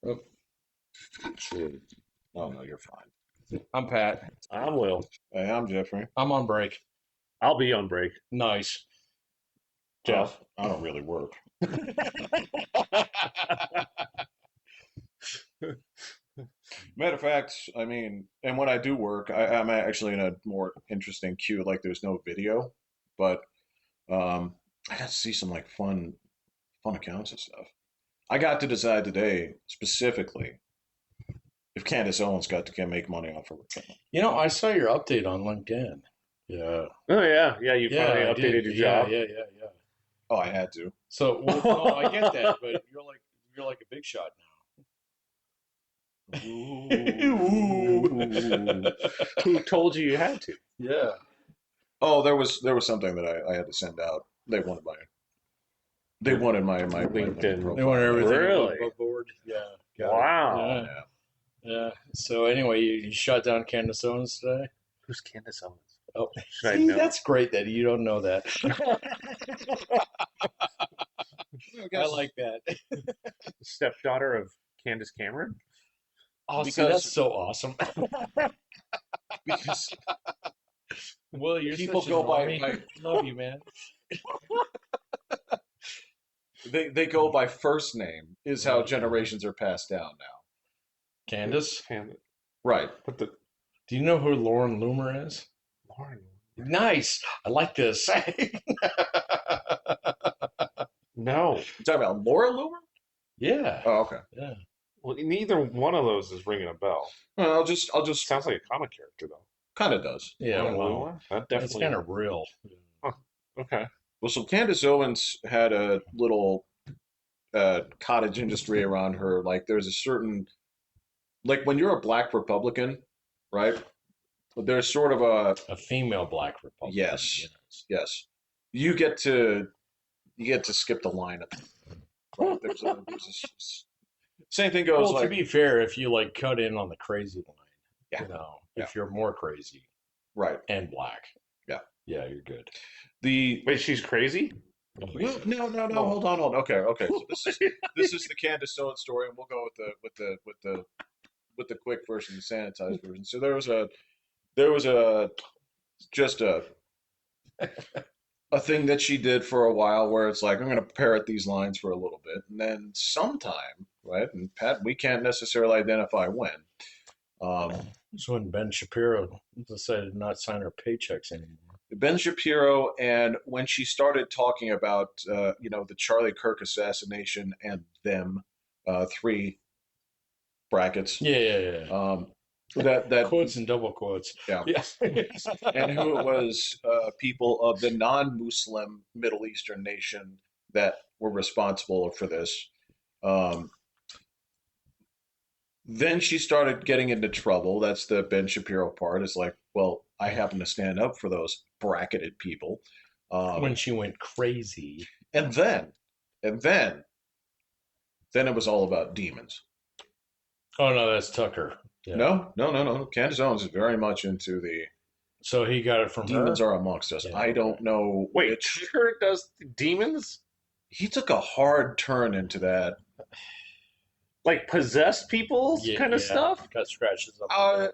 Oh, shit. Oh, no, you're fine. I'm Pat. I'm Will. Hey, I'm Jeffrey. I'm on break. I'll be on break. Nice. Jeff. I don't really work. Matter of fact, I mean, and when I do work, I'm actually in a more interesting queue. Like, there's no video, but I got to see some like fun accounts and stuff. I got to decide today specifically if Candace Owens got to make money off her account. You know, I saw your update on LinkedIn. Yeah. Oh yeah, yeah. You finally I updated did. your Yeah, job. yeah. Oh, I had to. So, well, no, I get that, but you're like a big shot now. Who told you had to? Yeah. Oh, there was something that I had to send out. They wanted my LinkedIn. profile. They want everything Really? above board. Yeah. Got it. Wow. Yeah. Yeah. So anyway, you shut down Candace Owens today. Who's Candace Owens? Oh, Should I see, know? that's great that you don't know that. I like that. Stepdaughter of Candace Cameron? Oh, see, Because- that's so awesome. because Well, you're people such a go by normie. Love you, man. they go by first name is how generations are passed down now. Candace, Right. What the do you know who Lauren Loomer is? Lauren? Nice. I like this. No. You talking about Laura Loomer? Yeah. Oh, okay. Yeah. Well, neither one of those is ringing a bell. Well, I'll just Sounds like a comic character though. kind of does. Yeah. Lauren Well, Loomer? That it's definitely. kind of real. Okay. Well, so Candace Owens had a little cottage industry around her. Like, there's a certain, like, when you're a black Republican, right? There's sort of A female black Republican. Yes. Yes, you get to skip the line. Right? Same thing goes Well, like to be fair, if you like cut in on the crazy line, Yeah. you know, if you're more crazy right. and black, Yeah. you're good. Wait, she's crazy? Well, no, hold on. Okay. So this is the Candace Owens story, and we'll go with the quick version, the sanitized version. So there was just a thing that she did for a while where it's like, I'm going to parrot these lines for a little bit, and then sometime, right? And Pat, we can't necessarily identify when. So when Ben Shapiro decided not to sign her paychecks anymore. Ben Shapiro, and when she started talking about the Charlie Kirk assassination and them, three brackets. Yeah. That Quotes and double quotes. Yeah. And who it was, people of the non-Muslim Middle Eastern nation that were responsible for this. Then she started getting into trouble. That's the Ben Shapiro part. It's like, well, I happen to stand up for those bracketed people. When she went crazy. And then it was all about demons. Oh, no, that's Tucker. Yeah. No. Candace Owens is very much into the So he got it from demons her? are amongst us. Yeah, I don't know. Wait, Tucker does demons? He took a hard turn into that. Like possessed people kind of stuff? Got scratches up.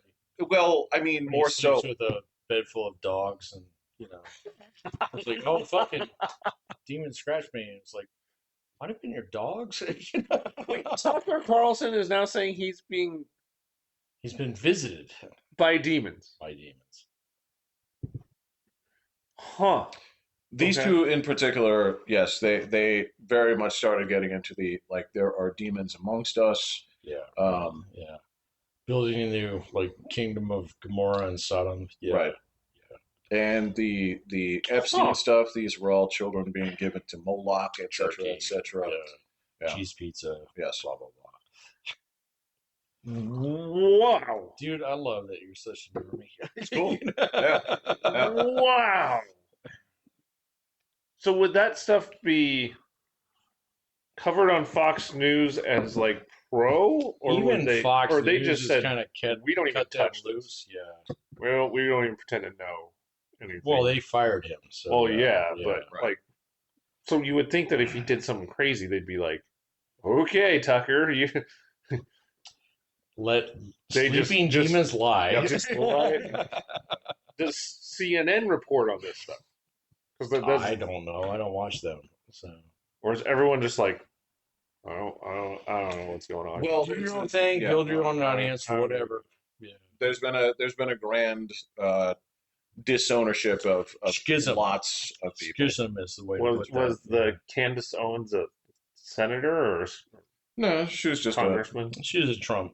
Well, I mean, more so with a bed full of dogs, and it's like, oh fucking demon scratched me, and it's like, might have been your dogs. Wait, Tucker Carlson is now saying he's being visited by demons. Huh. These two in particular, yes, they very much started getting into the, like, there are demons amongst us. Yeah. Building a new kingdom of Gomorrah and Sodom. Yeah. Right. Yeah. And the Epstein stuff, these were all children being given to Moloch, etc., etc. Yeah. Cheese pizza. Yes. Blah blah blah. Wow. Dude, I love that you're such a normie. It's cool. Yeah. Wow. So would that stuff be covered on Fox News as like pro, or even Fox or they News just said kind of we don't even touch loose? Yeah. Well, we don't even pretend to know anything. Well, they fired him. So but right. like, so you would think that if he did something crazy, they'd be like, "Okay, Tucker, Let They sleeping demons lie. Yep, just does CNN report on this stuff? Because I don't know. I don't watch them. So or is everyone just like, I don't know what's going on. Well, do your own thing, yeah, build your own audience, I or don't know. whatever. Yeah. there's been a grand disownership of Schism. lots of people. Schism is the way to Was put that. the Candace Owens a senator or No, she was just a congressman? She was a Trump.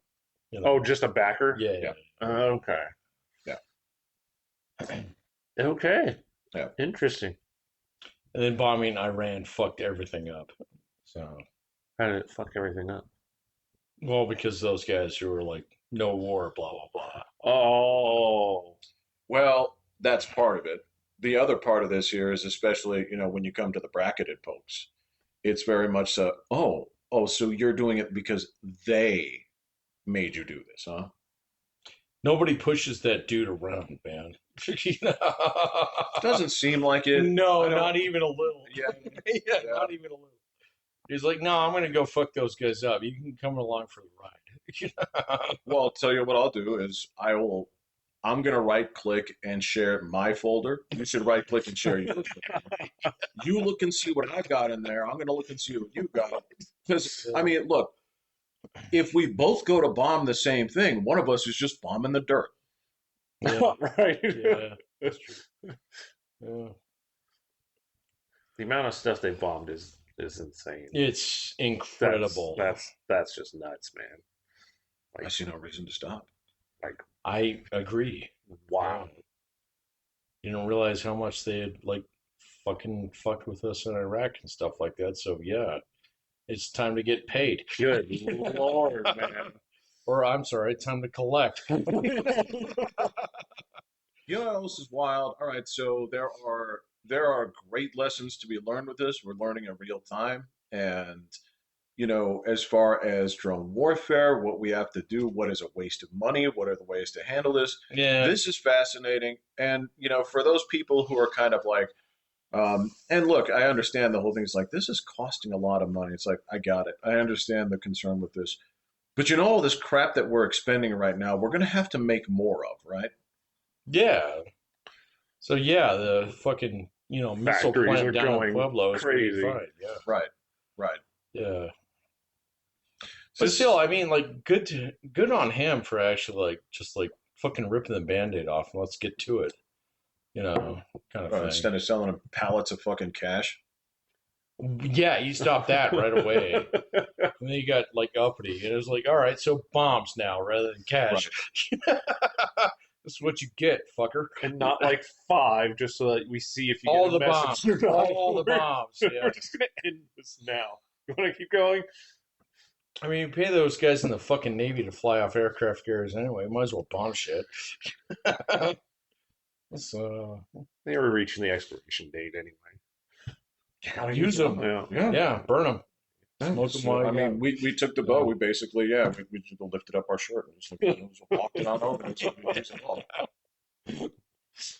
Oh, just a backer? Yeah. Yeah. Okay. Yeah. Okay. Yeah. Interesting. And then bombing Iran fucked everything up. So, How did it fuck everything up? well, because those guys who were like, no war, blah, blah, blah. Oh. Well, that's part of it. The other part of this here is especially, when you come to the bracketed folks, it's very much so, so you're doing it because they made you do this, huh? Nobody pushes that dude around, man. Doesn't seem like it. No, not even a little. Yeah, Yeah, yeah. not even a little. He's like, no, I'm going to go fuck those guys up. You can come along for the ride. Well, I'll tell you what I'll do is I'm gonna right click and share my folder. You should right click and share yours. You look and see what I got in there. I'm gonna look and see what you got. Because I mean, look, if we both go to bomb the same thing, one of us is just bombing the dirt. Yeah, Right. yeah, that's true. Yeah. The amount of stuff they bombed is insane. It's incredible. That's just nuts, man. I see no reason to stop. I agree. Wow. Yeah. You don't realize how much they had like fucking fucked with us in Iraq and stuff like that. So yeah, it's time to get paid. Good Lord, man. Or I'm sorry, time to collect. You know what else is wild? All right, so there are great lessons to be learned with this. We're learning in real time, and as far as drone warfare, what we have to do, what is a waste of money, what are the ways to handle this? Yeah. This is fascinating, and for those people who are kind of like, and look, I understand the whole thing is like this is costing a lot of money. It's like I got it. I understand the concern with this, but all this crap that we're expending right now, we're going to have to make more of, right? Yeah. So yeah, the fucking missile Factories plant are down in going Pueblo is pretty crazy. fine. Yeah. Right, right. Yeah. So But still, I mean, like, good on him for actually like just like fucking ripping the band-aid off and let's get to it. Kind of thing. instead of selling them pallets of fucking cash. Yeah, you stopped that right away. And then you got like uppity, and it was like, all right, so bombs now rather than cash. This is what you get, fucker. And not like 5, just so that we see if you All get the a bombs, message or not. all the bombs. Yeah. We're just gonna end this now. You want to keep going? I mean, you pay those guys in the fucking Navy to fly off aircraft carriers anyway. Might as well bomb shit. So They were reaching the expiration date anyway. use them. Yeah. Yeah, burn them. Smoke them while I you got mean, 'em. we took the bow. We basically, we just lifted up our shirt and just walked it on over. And we used it all.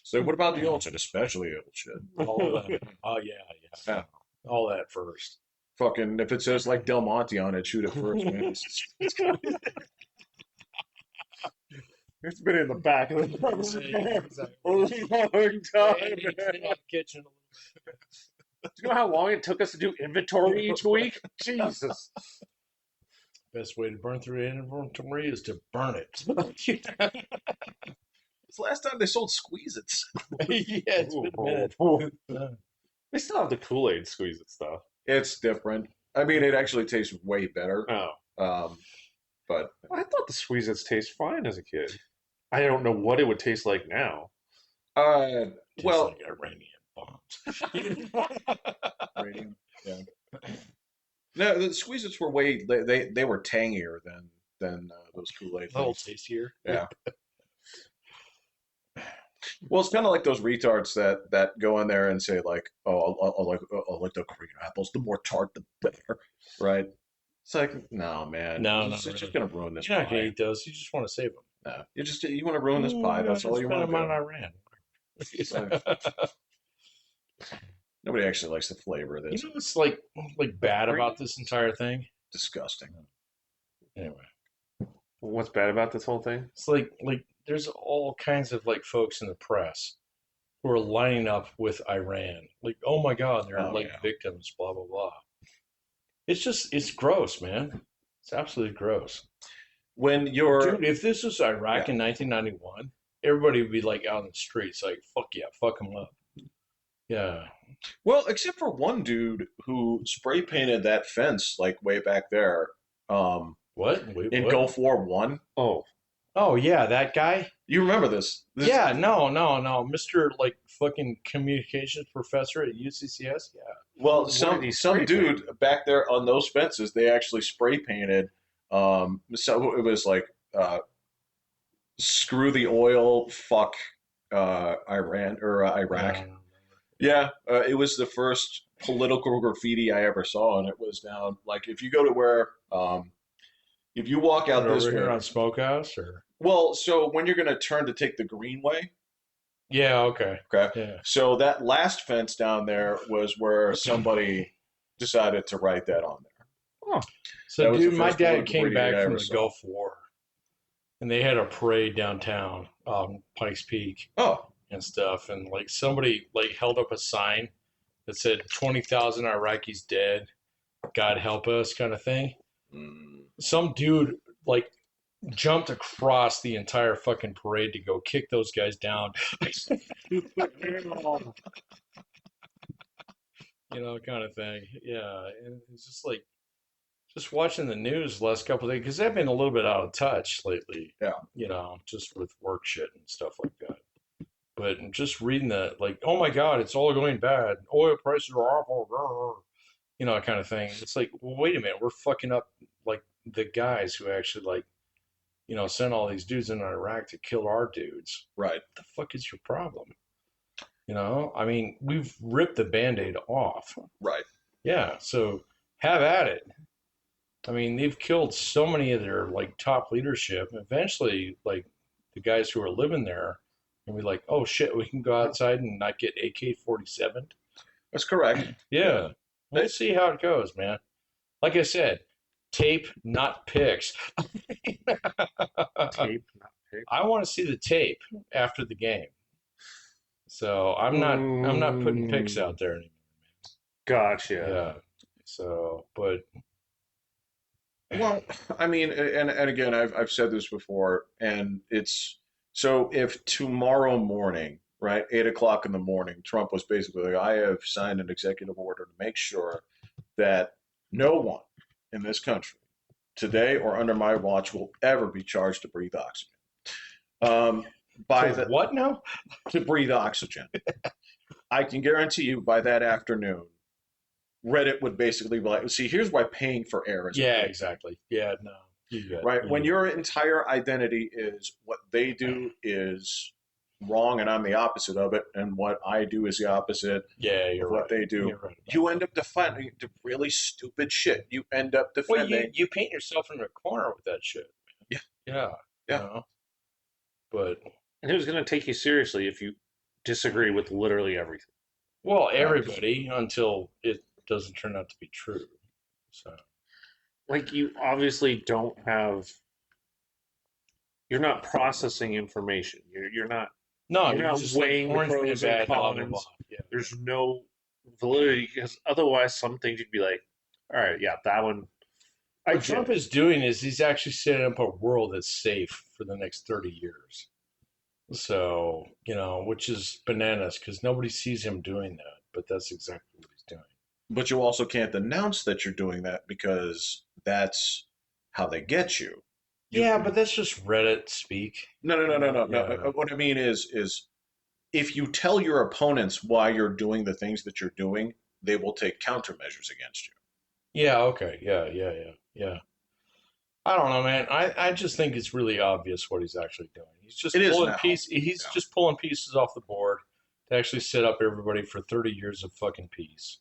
So what about the old shit, especially old shit? All of that. Oh yeah. All that first. Fucking, if it says like Del Monte on it, shoot it first, man. It's been in the back of the truck for a long time. Kitchen. Do you know how long it took us to do inventory each week? Jesus. Best way to burn through inventory is to burn it. It's the last time they sold Squeeze-Its. Yeah, it's been a minute. They still have the Kool-Aid squeeze it stuff. It's different. I mean, it actually tastes way better. Oh. But I thought the Squeeze-Its taste fine as a kid. I don't know what it would taste like now. Tastes well, like Iranian bombs. radium, yeah. No, the Squeeze-Its were way they were tangier than those Kool-Aid A little things. tastier. Yeah. Well, it's kind of like those retards that go in there and say like, "Oh, I'll like the Korean apples. The more tart, the better." Right? It's like, no, man. No, it's really. just gonna ruin this You're not gonna pie. eat those. You just want to save them. No, you want to ruin this pie. That's all you want to them on do. Iran. Nobody actually likes the flavor of this. You know what's like bad about this entire thing? Disgusting. Anyway, What's bad about this whole thing? It's like there's all kinds of like folks in the press who are lining up with Iran. Like, oh my God, they're Oh like yeah. victims, blah blah blah. It's gross, man. It's absolutely gross. When you're Dude, if this was Iraq yeah. in 1991, everybody would be like out in the streets, like, fuck yeah, fuck them up. Yeah. Well, except for one dude who spray painted that fence like way back there, What? Wait, in what? Gulf War One. Oh, Oh, yeah, that guy? You remember this? Yeah, no. Mr. like fucking communications professor at UCCS? Yeah. Well, what did he some spray paint? dude back there on those fences, they actually spray painted. So it was like screw the oil, fuck Iran or Iraq. Yeah. Yeah, it was the first political graffiti I ever saw, and it was down like if you go to where if you walk out Right this over here way. on Smokehouse or Well, so when you're going to turn to take the Greenway, yeah, okay. okay, Yeah. so that last fence down there was where somebody decided to write that on there. Oh, So That was the dude, my first dad political came graffiti back I from ever the saw. Gulf War and they had a parade downtown, Pikes Peak Oh, and stuff, and like somebody like held up a sign that said 20,000 Iraqis dead, God help us kind of thing. mm, Some dude like jumped across the entire fucking parade to go kick those guys down, kind of thing. Yeah, and it's just like just watching the news the last couple of days because I've been a little bit out of touch lately. yeah, Just with work shit and stuff like that. But just reading the like, oh my God, it's all going bad. Oil prices are awful, kind of thing. It's like, well, wait a minute, we're fucking up like the guys who actually like, sent all these dudes in Iraq to kill our dudes. right, What the fuck is your problem? I mean, we've ripped the band-aid off. right. Yeah, so have at it. I mean, they've killed so many of their like top leadership. Eventually, like the guys who are living there, and we're like, oh shit, we can go outside and not get AK-47. That's correct. Yeah. Yeah, we'll see how it goes, man. Like I said, tape, not pics. tape, not pick. I want to see the tape after the game. So I'm not putting pics out there anymore. Gotcha. Yeah. So, but Well, I mean, and again, I've said this before, and it's so if tomorrow morning, right, 8 o'clock in the morning, Trump was basically like, I have signed an executive order to make sure that no one in this country today or under my watch will ever be charged to breathe oxygen. Um, by to the what now? to breathe oxygen, I can guarantee you by that afternoon, Reddit would basically be like, see, here's why paying for air is Yeah, important. exactly. Yeah, no, you got Right? When you. your entire identity is what they do is wrong and I'm the opposite of it, and what I do is the opposite Yeah, of you're what right. they do, You're right. you end up defending the really stupid shit. You end up Well, defending. you paint yourself in a corner with that shit. Yeah, Yeah, yeah. But And who's going to take you seriously if you disagree with literally everything? well, everybody until it doesn't turn out to be true. So Like, you obviously don't have. You're not processing information. You're not. no, You're you're not just like weighing the orange man pros and bad, blah blah blah. cons. Yeah. There's no validity because otherwise, some things you'd be like, all right, yeah, that one. I What get Trump it. is doing is he's actually setting up a world that's safe for the next 30 years. So, which is bananas because nobody sees him doing that, but that's exactly what he's doing. But you also can't announce that you're doing that because that's how they get you. Yeah, but that's just Reddit speak. No, no, no, no, no, no. Yeah. What I mean is if you tell your opponents why you're doing the things that you're doing, they will take countermeasures against you. Yeah, okay. Yeah. I don't know, man. I just think it's really obvious what he's actually doing. It is now. He's Yeah. just pulling pieces off the board to actually set up everybody for 30 years of fucking peace.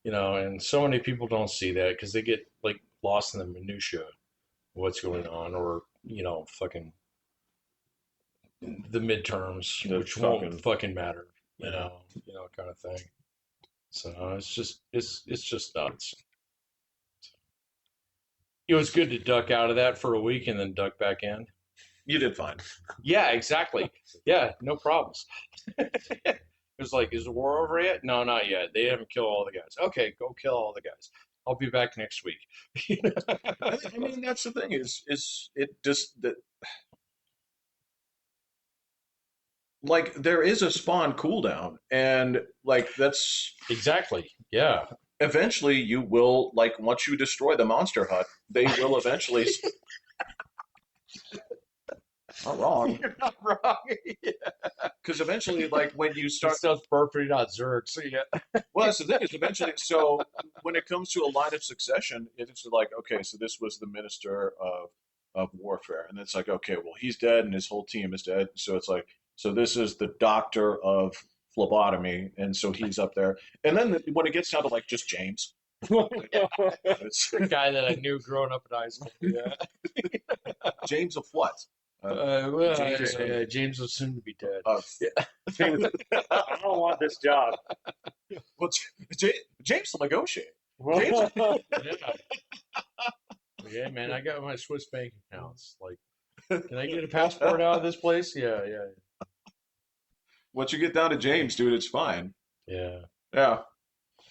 And so many people don't see that because they get like lost in the minutia of what's going on, or fucking the midterms, The which fucking won't fucking matter. yeah. Kind of thing. So it's just nuts. It was good to duck out of that for a week and then duck back in. You did fine. Yeah, exactly. Yeah, no problems. It was like, is the war over yet? No, not yet. They haven't killed all the guys. Okay, go kill all the guys. I'll be back next week. I mean, that's the thing is it just that like there is a spawn cooldown, and like that's Exactly. Yeah. eventually you will like once you destroy the monster hut, they will eventually. Not wrong, You're not wrong. because eventually, like when you This start, stuff's perfect on Zerg. So yeah. well, that's the thing is eventually. So when it comes to a line of succession, it's like okay, so this was the minister of warfare, and it's like okay, well he's dead and his whole team is dead. So it's like so this is the doctor of phlebotomy, and so he's up there. And then when it gets down to like just James, it's The guy that I knew growing up in high school. Yeah. James of what? Well, James, James was soon to be dead. James, I don't want this job. well, James will negotiate. James, Yeah. Yeah, man, I got my Swiss bank accounts. Like, can I get a passport out of this place? Yeah, yeah, once you get down to James, dude, it's fine. yeah. Yeah.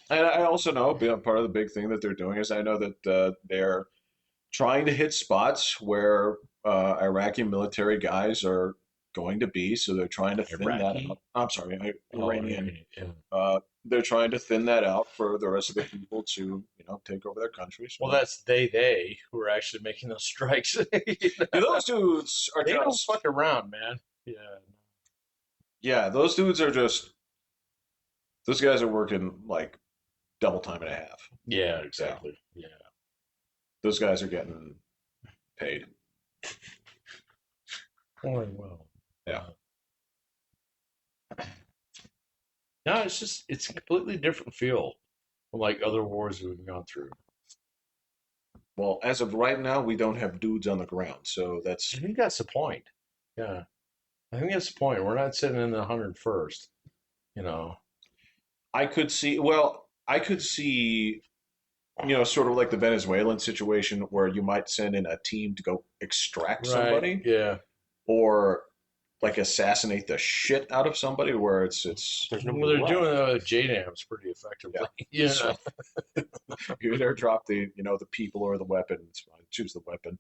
And I also know part of the big thing that they're doing is I know that they're trying to hit spots where Iraqi military guys are going to be. So they're trying to thin that Iraqi? out. I'm sorry, Oh, Iranian. yeah. They're trying to thin that out for the rest of the people to, take over their countries. Well, that's they who are actually making those strikes. Those dudes are They don't just, fuck around, man. Yeah. yeah, those dudes are just, those guys are working like double time and a half. Yeah, exactly. Yeah. Those guys are getting paid. Oh, well. Yeah. No, it's a completely different feel from like other wars we've gone through. Well, as of right now, we don't have dudes on the ground, so that's I think that's the point. Yeah. I think that's the point. We're not sitting in the 101st, you know. I could see. Well, I could see, sort of like the Venezuelan situation where you might send in a team to go extract Right. somebody Yeah. or like assassinate the shit out of somebody, where it's There's Well, nobody they're left. doing JDAMs pretty effectively. yeah. Yeah. So you either drop the people or the weapon. It's fine. Choose the weapon.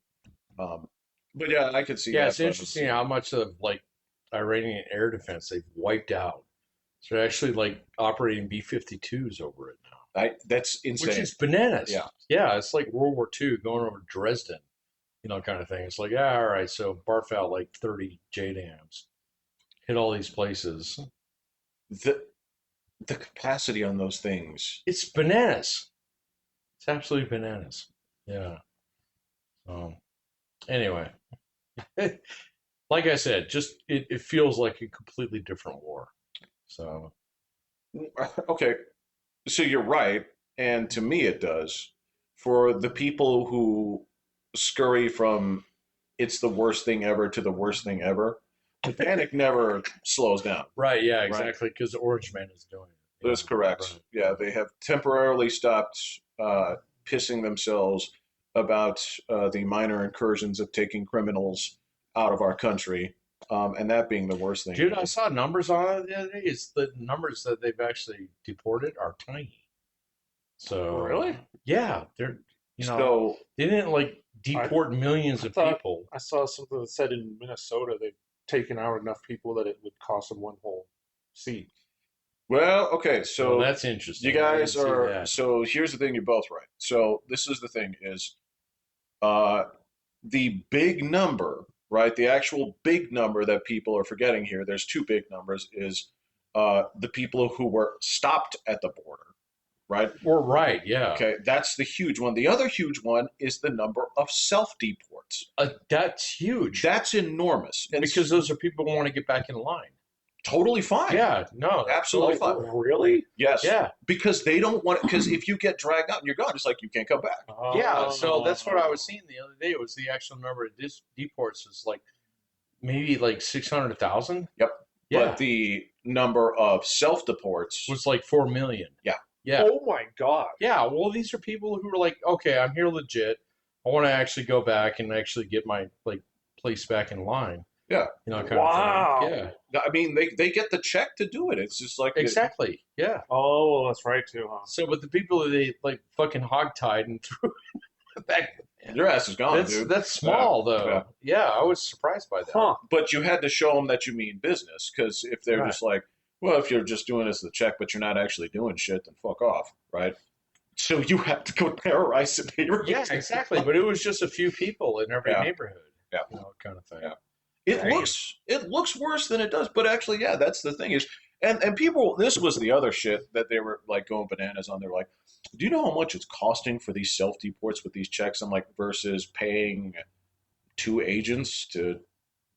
Um, but yeah, I could see Yeah, that. it's interesting how much of like Iranian air defense they've wiped out. So they're actually like operating B-52s over it now, That's which insane. is bananas. Yeah. Yeah, it's like World War II going over Dresden, kind of thing. It's like, yeah, all right, so barf out like 30 JDAMs, hit all these places. The capacity on those things. It's bananas. It's absolutely bananas. Yeah. So anyway, like I said, just it feels like a completely different war. So Okay, so you're right, and to me it does. For the people who scurry from it's the worst thing ever to the worst thing ever, the panic never slows down, right, yeah, right? exactly, because the Orange Man is doing it. That's correct. Right. Yeah, they have temporarily stopped pissing themselves about the minor incursions of taking criminals out of our country, and that being the worst thing. Dude, I saw numbers on it the other day. It's the numbers that they've actually deported are tiny. So Really? yeah, they're So they didn't like deport millions of thought- people. I saw something that said in Minnesota they've taken out enough people that it would cost them one whole seat. well, okay, so Well, that's interesting. you guys I didn't see are that. so here's the thing, you're both right. So this is the thing is uh the big number, right? The actual big number that people are forgetting here, there's two big numbers, is the people who were stopped at the border, right? We're right, yeah. Okay, that's the huge one. The other huge one is the number of self-deports. That's huge. That's enormous. And because those are people who want to get back in line. totally fine. Yeah, no, Absolutely fine. Really? Yes. Yeah, Because they don't want it, because if you get dragged out and you're gone, it's like you can't come back. yeah. So that's what I was seeing the other day. It was the actual number of deports is like maybe like 600,000. Yep. Yeah, But the number of self-deports, was like 4 million. Yeah. Yeah. Oh my god. Yeah. Well, these are people who are like, okay, I'm here legit. I want to actually go back and actually get my like place back in line. Yeah. Kind Wow. of thing. Yeah, I mean, they get the check to do it. It's just like exactly. Yeah. Oh, that's right too, huh? So, but the people that they like fucking hogtied and threw it back. your ass is gone, dude. That's small Yeah. though. Yeah, I was surprised by that. Huh. But you had to show them that you mean business, because if they're Right. just like, well, if you're just doing this as the check, but you're not actually doing shit, then fuck off, right? So you have to go terrorize the neighborhood. Yeah, exactly. But it was just a few people in every Yeah. neighborhood. Yeah. Kind of thing. Yeah. It looks worse than it does, but actually, yeah, that's the thing is, and people, this was the other shit that they were like going bananas on. They're like, do you know how much it's costing for these self deports with these checks? I'm like, versus paying 2 agents to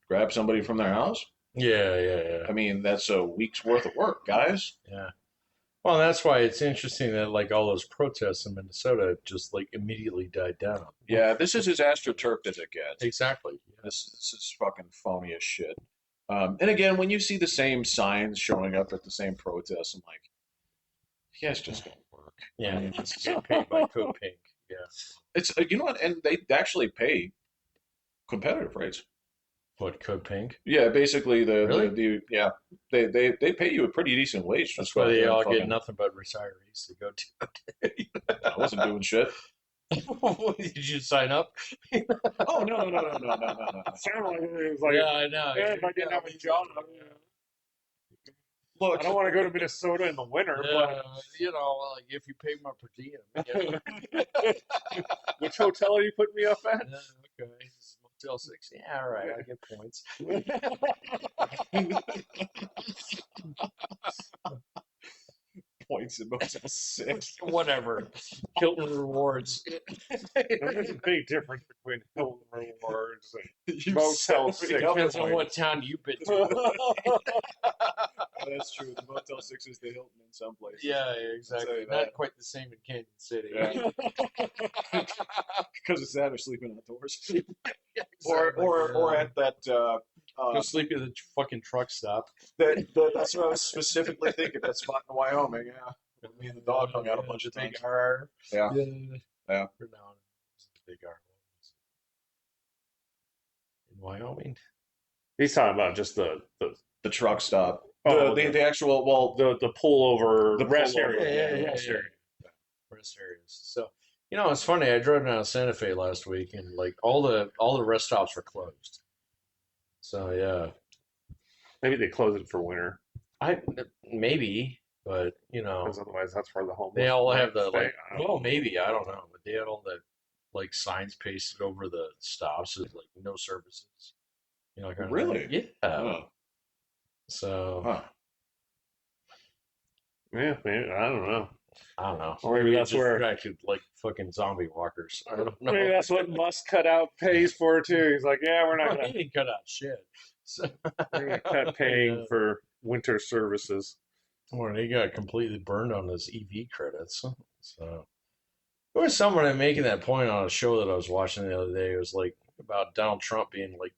grab somebody from their house. Yeah. I mean, that's a week's worth of work, guys. Yeah. Well, that's why it's interesting that like all those protests in Minnesota just like immediately died down. Yeah, this is as astroturfed as it gets. Exactly. Yeah. This is fucking phony as shit. And again, when you see the same signs showing up at the same protests, I'm like, you guys just don't work. Yeah. I mean, It's paid by Code Pink. Yeah. it's you know what, and they actually pay competitive rates. What, Code Pink? Yeah, basically Really? yeah, they pay you a pretty decent wage. That's Just why go out they there and all fucking, get nothing but retirees to go to. I wasn't doing shit. Did you sign up? Oh no. Sounded like it was like, Yeah, I know. yeah, if I didn't have a job, Look, I don't want to go to Minnesota in the winter, Yeah, like if you pay my per diem. but which hotel are you putting me up at? Okay. This is Motel 6. Yeah, all right. I get points. points in Motel 6. Whatever. Hilton rewards. There's a big difference between Hilton Rewards and You Motel set me 6. up Depends for on it. what town you've been to. That's true. The Motel 6 is the Hilton in some places. Yeah, I'll exactly. tell you Not that. quite the same in Kansas City. Yeah. Because it's that or sleeping outdoors. Yeah, or exactly. or at that Go sleep at the fucking truck stop. that's what I was specifically thinking. That spot in Wyoming, yeah. Me and the dog hung out a bunch of Big times. RR. Yeah. Yeah. For now, it's the big R. In Wyoming. He's talking about just the The truck stop. Oh, The actual, well, the pullover The rest pullover, area. Yeah. Rest area. Rest areas. So it's funny. I drove down to Santa Fe last week, and like all the rest stops were closed. So yeah, Maybe they close it for winter I maybe, but because otherwise that's where the homeless. they all might have the stay. like. I don't Well, know. maybe I don't know, but they had all the like signs pasted over the stops as like no services. Kind of Really? thing. Yeah. oh, So huh. Yeah, maybe, I don't know. I don't know. Or maybe that's just where- acted like fucking zombie walkers. I don't know. Maybe that's what Musk cut out pays for too. He's like, yeah, we're not He gonna, didn't cut out shit. So, we're gonna cut paying Yeah. for winter services. Well, he got completely burned on his EV credits. So there was someone making that point on a show that I was watching the other day. It was like about Donald Trump being like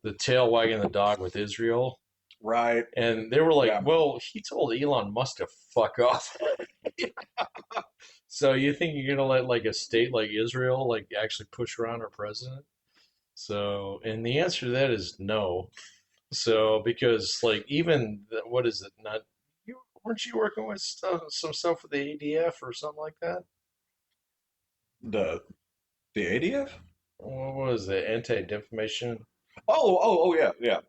the tail wagging the dog with Israel. Right. And they were like, Yeah. well, he told Elon Musk to fuck off. So you think you're going to let like a state like Israel like actually push around our president? So, and the answer to that is no. So, because like even, what is it? Weren't you working with some stuff with the ADF or something like that? The ADF? What was it? Anti-defamation? Oh, yeah.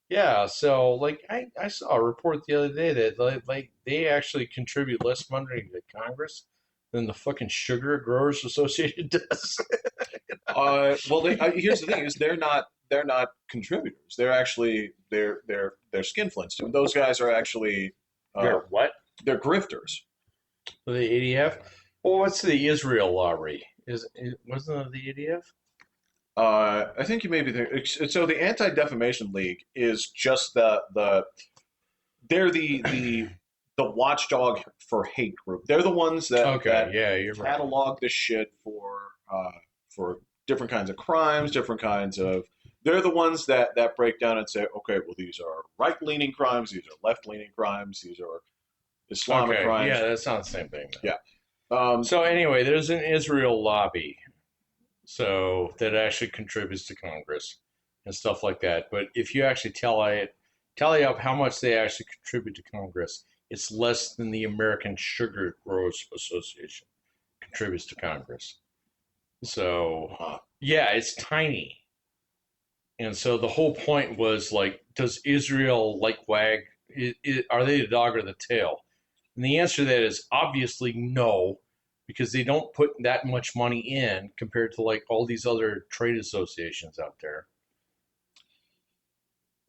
Yeah, so like I saw a report the other day that like they actually contribute less money to Congress than the fucking Sugar Growers Association does. Well, here's the thing: is they're not contributors. They're actually they're skinflints too. Those guys are actually They're what? they're grifters. The ADF. Well, what's the Israel lottery? Wasn't it the ADF? I think you may be thinking. So the Anti-Defamation League is just they're the watchdog for hate group. They're the ones that Yeah, you're right. catalog this shit for different kinds of crimes, different kinds of. They're the ones that break down and say, okay, well, these are right-leaning crimes, these are left-leaning crimes, these are Islamic crimes. Yeah, that's not the same thing. Yeah. So anyway, there's an Israel lobby. So that actually contributes to Congress and stuff like that. But if you actually tally up how much they actually contribute to Congress, it's less than the American Sugar Growers Association contributes to Congress. So Huh. yeah, it's tiny. And so the whole point was like, does Israel like wag? Are they the dog or the tail? And the answer to that is obviously no, because they don't put that much money in compared to like all these other trade associations out there.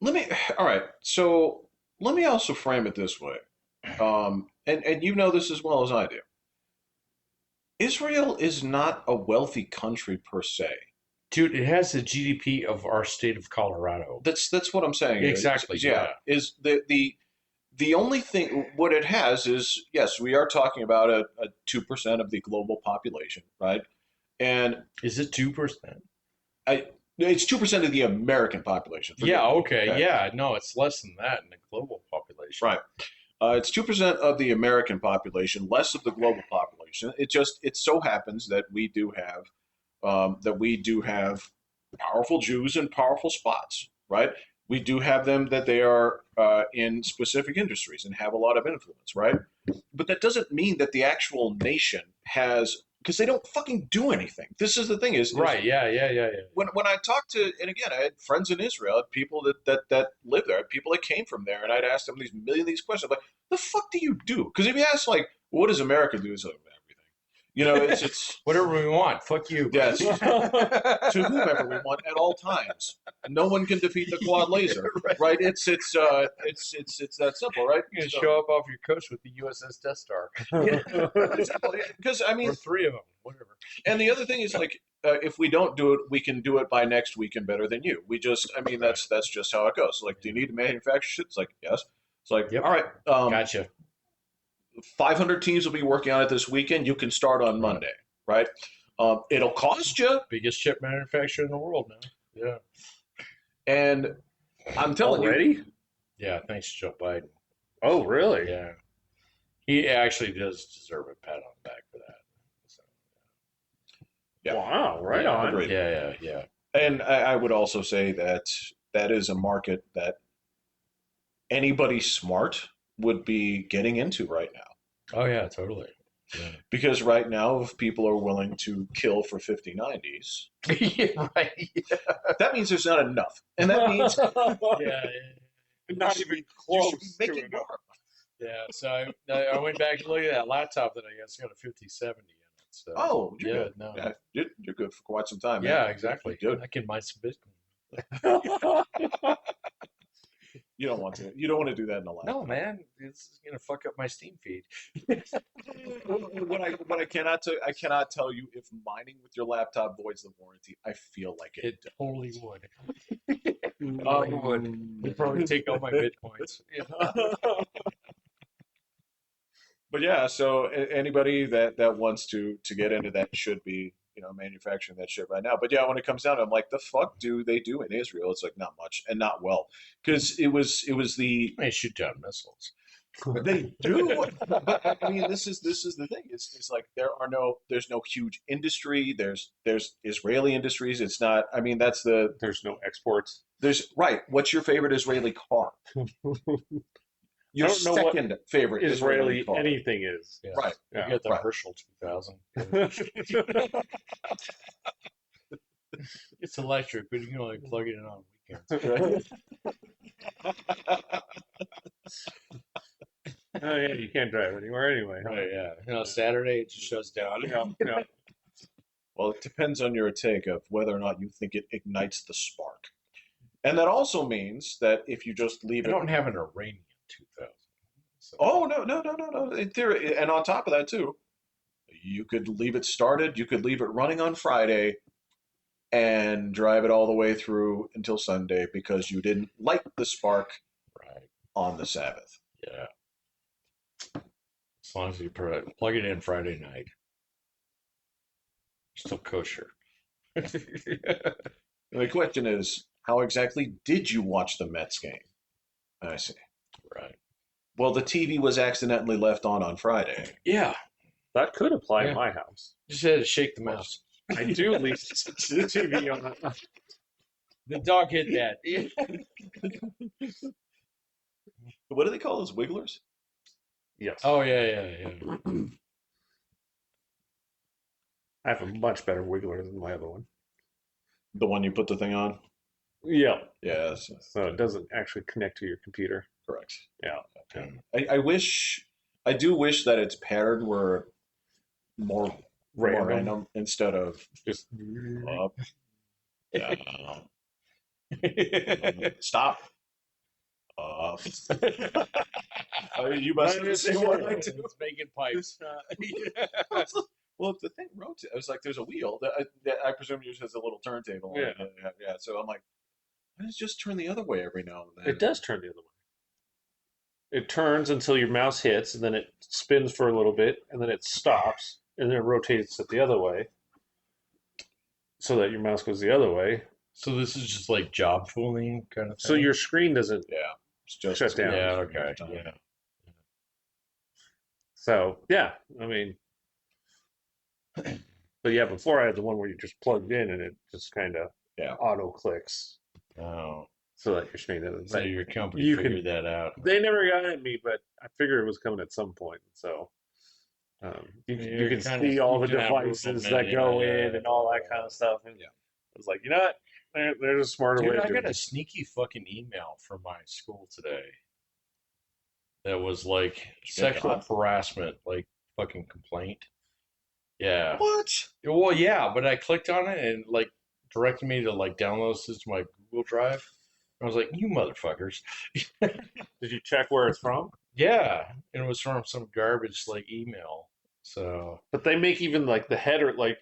Let me, all right. So let me also frame it this way. And you know this as well as I do. Israel is not a wealthy country per se. Dude, it has the GDP of our state of Colorado. That's what I'm saying. Exactly, Yeah, yeah. is the only thing what it has is yes, we are talking about a 2% of the global population, right? And Is it 2%? I it's 2% of the American population. Yeah, Forgive me. okay, Okay, yeah. No, it's less than that in the global population. right. It's 2% of the American population, less of the global population. It so happens that we do have powerful Jews in powerful spots, right? We do have them that they are in specific industries and have a lot of influence, right? But that doesn't mean that the actual nation has, because they don't fucking do anything. This is the thing is Right, yeah, yeah, yeah, yeah. when I talked to, and again, I had friends in Israel, people that live there, people that came from there, and I'd ask them these million of these questions, like, the fuck do you do? Because if you ask, like, what does America do? It's like everything. You know, it's Whatever we want. Fuck you. yes, to whomever we want at all times. No one can defeat the quad laser, Right. right? It's that simple, right? You're gonna So, show up off your coast with the USS Death Star. because I mean, Or three of them, whatever. and the other thing is like, if we don't do it, we can do it by next weekend better than you. I mean, Right. that's just how it goes. Like, do you need to manufacture shit? It's like, yes. It's like, Yep. all right, Gotcha. 500 teams will be working on it this weekend. You can start on Right. Monday, right? It'll cost you, Biggest chip manufacturer in the world now. Yeah. and I'm telling you, Already? Yeah, thanks to Joe Biden. Oh, really? Yeah. He actually does deserve a pat on the back for that. So, yeah, Wow, right yeah, on. agreed. yeah. And I would also say that that is a market that anybody smart would be getting into right now. Oh yeah, totally. Yeah. Because right now, if people are willing to kill for 5090s, Yeah, right. that means there's not enough. And that means Yeah, Not even you close should be to making enough. more. yeah. So I went back and looked at that laptop that I got. It's got a 5070 in it. So Oh, you're yeah, good. no. Yeah, you're good for quite some time, man. Yeah, exactly. You're good. I can mine some Bitcoin. You don't want to. You don't want to do that in a No, laptop. man, it's gonna fuck up my Steam feed. I cannot tell you if mining with your laptop voids the warranty. I feel like it. It totally would. Um, It would. It'd probably take all my bitcoins. But yeah, so anybody that wants to get into that should be manufacturing that shit right now. But yeah, when it comes down to it, I'm like, the fuck do they do in Israel? It's like not much and not well, because it was the They shoot down missiles. they do. But I mean, this is the thing. It's like there's no huge industry. There's Israeli industries. It's not. I mean, There's no exports. there's right. What's your favorite Israeli car? Your I don't know what second favorite Israeli car. anything is. Yeah. Right. You Yeah. get the Right. Herschel 2000. It's electric, but you can only plug it in on weekends. Oh yeah, you can't drive anywhere anyway. Huh? Right, yeah. Saturday it just shuts down. Yeah. Well, it depends on your take of whether or not you think it ignites the spark. And that also means that if you just leave I it. don't have an Iranian 2000. So. Oh, no. In theory, and on top of that, too, you could leave it started, you could leave it running on Friday and drive it all the way through until Sunday because you didn't light the spark Right. on the Sabbath. Yeah. As long as you plug it in Friday night. Still kosher. And the question is, how exactly did you watch the Mets game? I see. Right. Well, the TV was accidentally left on Friday. Yeah. That could apply Yeah. in my house. Just had to shake the mouse. I do leave the TV on. The dog hit that. What do they call those wigglers? Yes. Oh yeah. I have a much better wiggler than my other one. The one you put the thing on? Yeah. Yeah, that's So it doesn't actually connect to your computer. correct. Yeah. Okay. I do wish that its pattern were more Random. instead of Just. up, down, stop, up. You must have the same one I do. It's making pipes. Well, if the thing rotates, I was like, there's a wheel that I presume uses as a little turntable. Yeah. Yeah. So I'm like, why does it just turn the other way every now and then? It does turn the other way. It turns until your mouse hits, and then it spins for a little bit, and then it stops, and then it rotates it the other way, so that your mouse goes the other way. So this is just like job fooling kind of thing. So your screen doesn't Yeah, it's just shut down. Yeah. Okay. Yeah. So yeah, I mean, but yeah, before I had the one where you just plugged in and it just kind of auto clicks Oh. so that your screen doesn't. So your company you figured that out. They never got at me, but I figured it was coming at some point. So you can see all the devices that go in and all that kind of stuff. And I was like, you know what? There's a smarter way Dude, to I do got it. a sneaky fucking email from my school today that was like sexual harassment, like fucking complaint. Yeah. What? Well, yeah, but I clicked on it and like directed me to like download this to my Google Drive. I was like, you motherfuckers. Did you check where it's from? Yeah, and it was from some garbage like email. So, but they make even like the header like.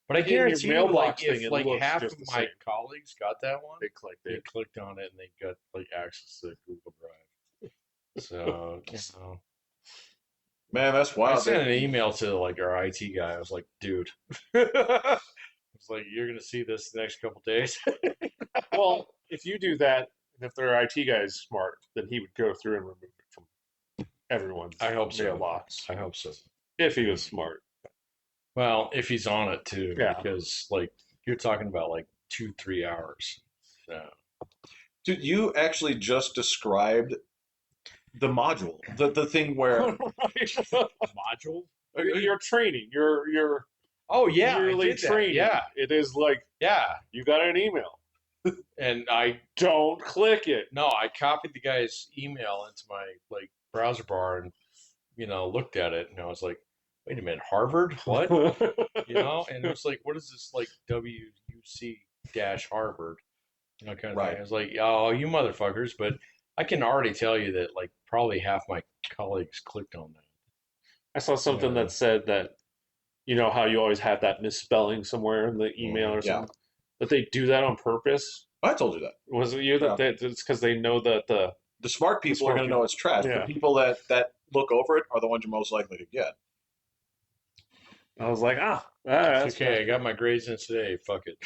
But I guarantee you, like thing, if like half of my same. colleagues got that one, they clicked on it and they got like access to Google Drive. So, you know. Man, that's wild. I sent an email to like our IT guy. I was like, dude, I was like, you're gonna see this the next couple days. Well, if you do that, and if their IT guy is smart, then he would go through and remove it from everyone's I hope so. mailbox. I hope so. If he was smart. Well, if he's on it too, Yeah. because like you're talking about like 2-3 hours. So. Dude, you actually just described the module, the thing where module. You're training. You're oh yeah, really training. Yeah, it is like you got an email, and I don't click it. No, I copied the guy's email into my like browser bar and looked at it and I was like, wait a minute, Harvard? What? And it was like, what is this like WUC Harvard? Kind of thing. I was like, oh, you motherfuckers! But I can already tell you that like probably half my colleagues clicked on that. I saw something that said that how you always have that misspelling somewhere in the email or something. That they do that on purpose. I told you that. Was it you that it's because they know that the smart people are going to know it's trash. Yeah. The people that look over it are the ones you're most likely to get. I was like, that's okay. I got my grades in today. Fuck it.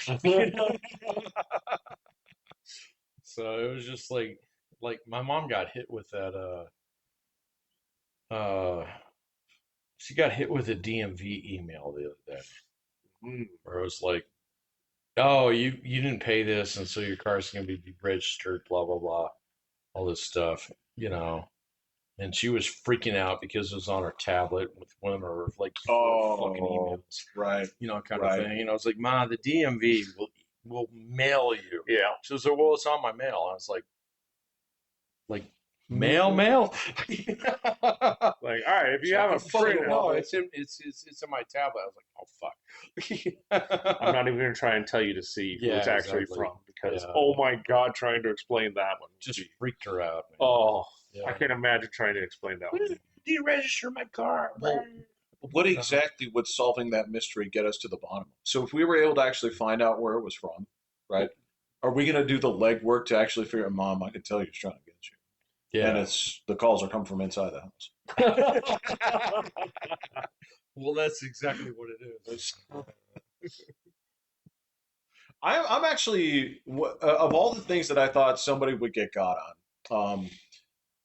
So it was just like my mom got hit with that. She got hit with a DMV email the other day, where it was like, oh, you didn't pay this, and so your car's gonna be deregistered, blah blah blah, all this stuff, And she was freaking out because it was on her tablet with one of her like fucking emails, right? Kind of thing. I was like, Ma, the DMV will mail you. Yeah. She was like, well, it's on my mail. I was like mail. Like, all right, if you have a printer, no, it's in my tablet. I was like, oh fuck. I'm not even gonna try and tell you to see who it's actually from because oh my god, trying to explain that one just freaked her out. Man. Oh, I can't imagine trying to explain that one. Deregister my car. Well, what exactly would solving that mystery get us to the bottom of? So if we were able to actually find out where it was from, right? Are we going to do the legwork to actually figure out, Mom, I can tell you're trying to get you. Yeah. And the calls are coming from inside the house. Well, that's exactly what it is. I'm actually, of all the things that I thought somebody would get got on,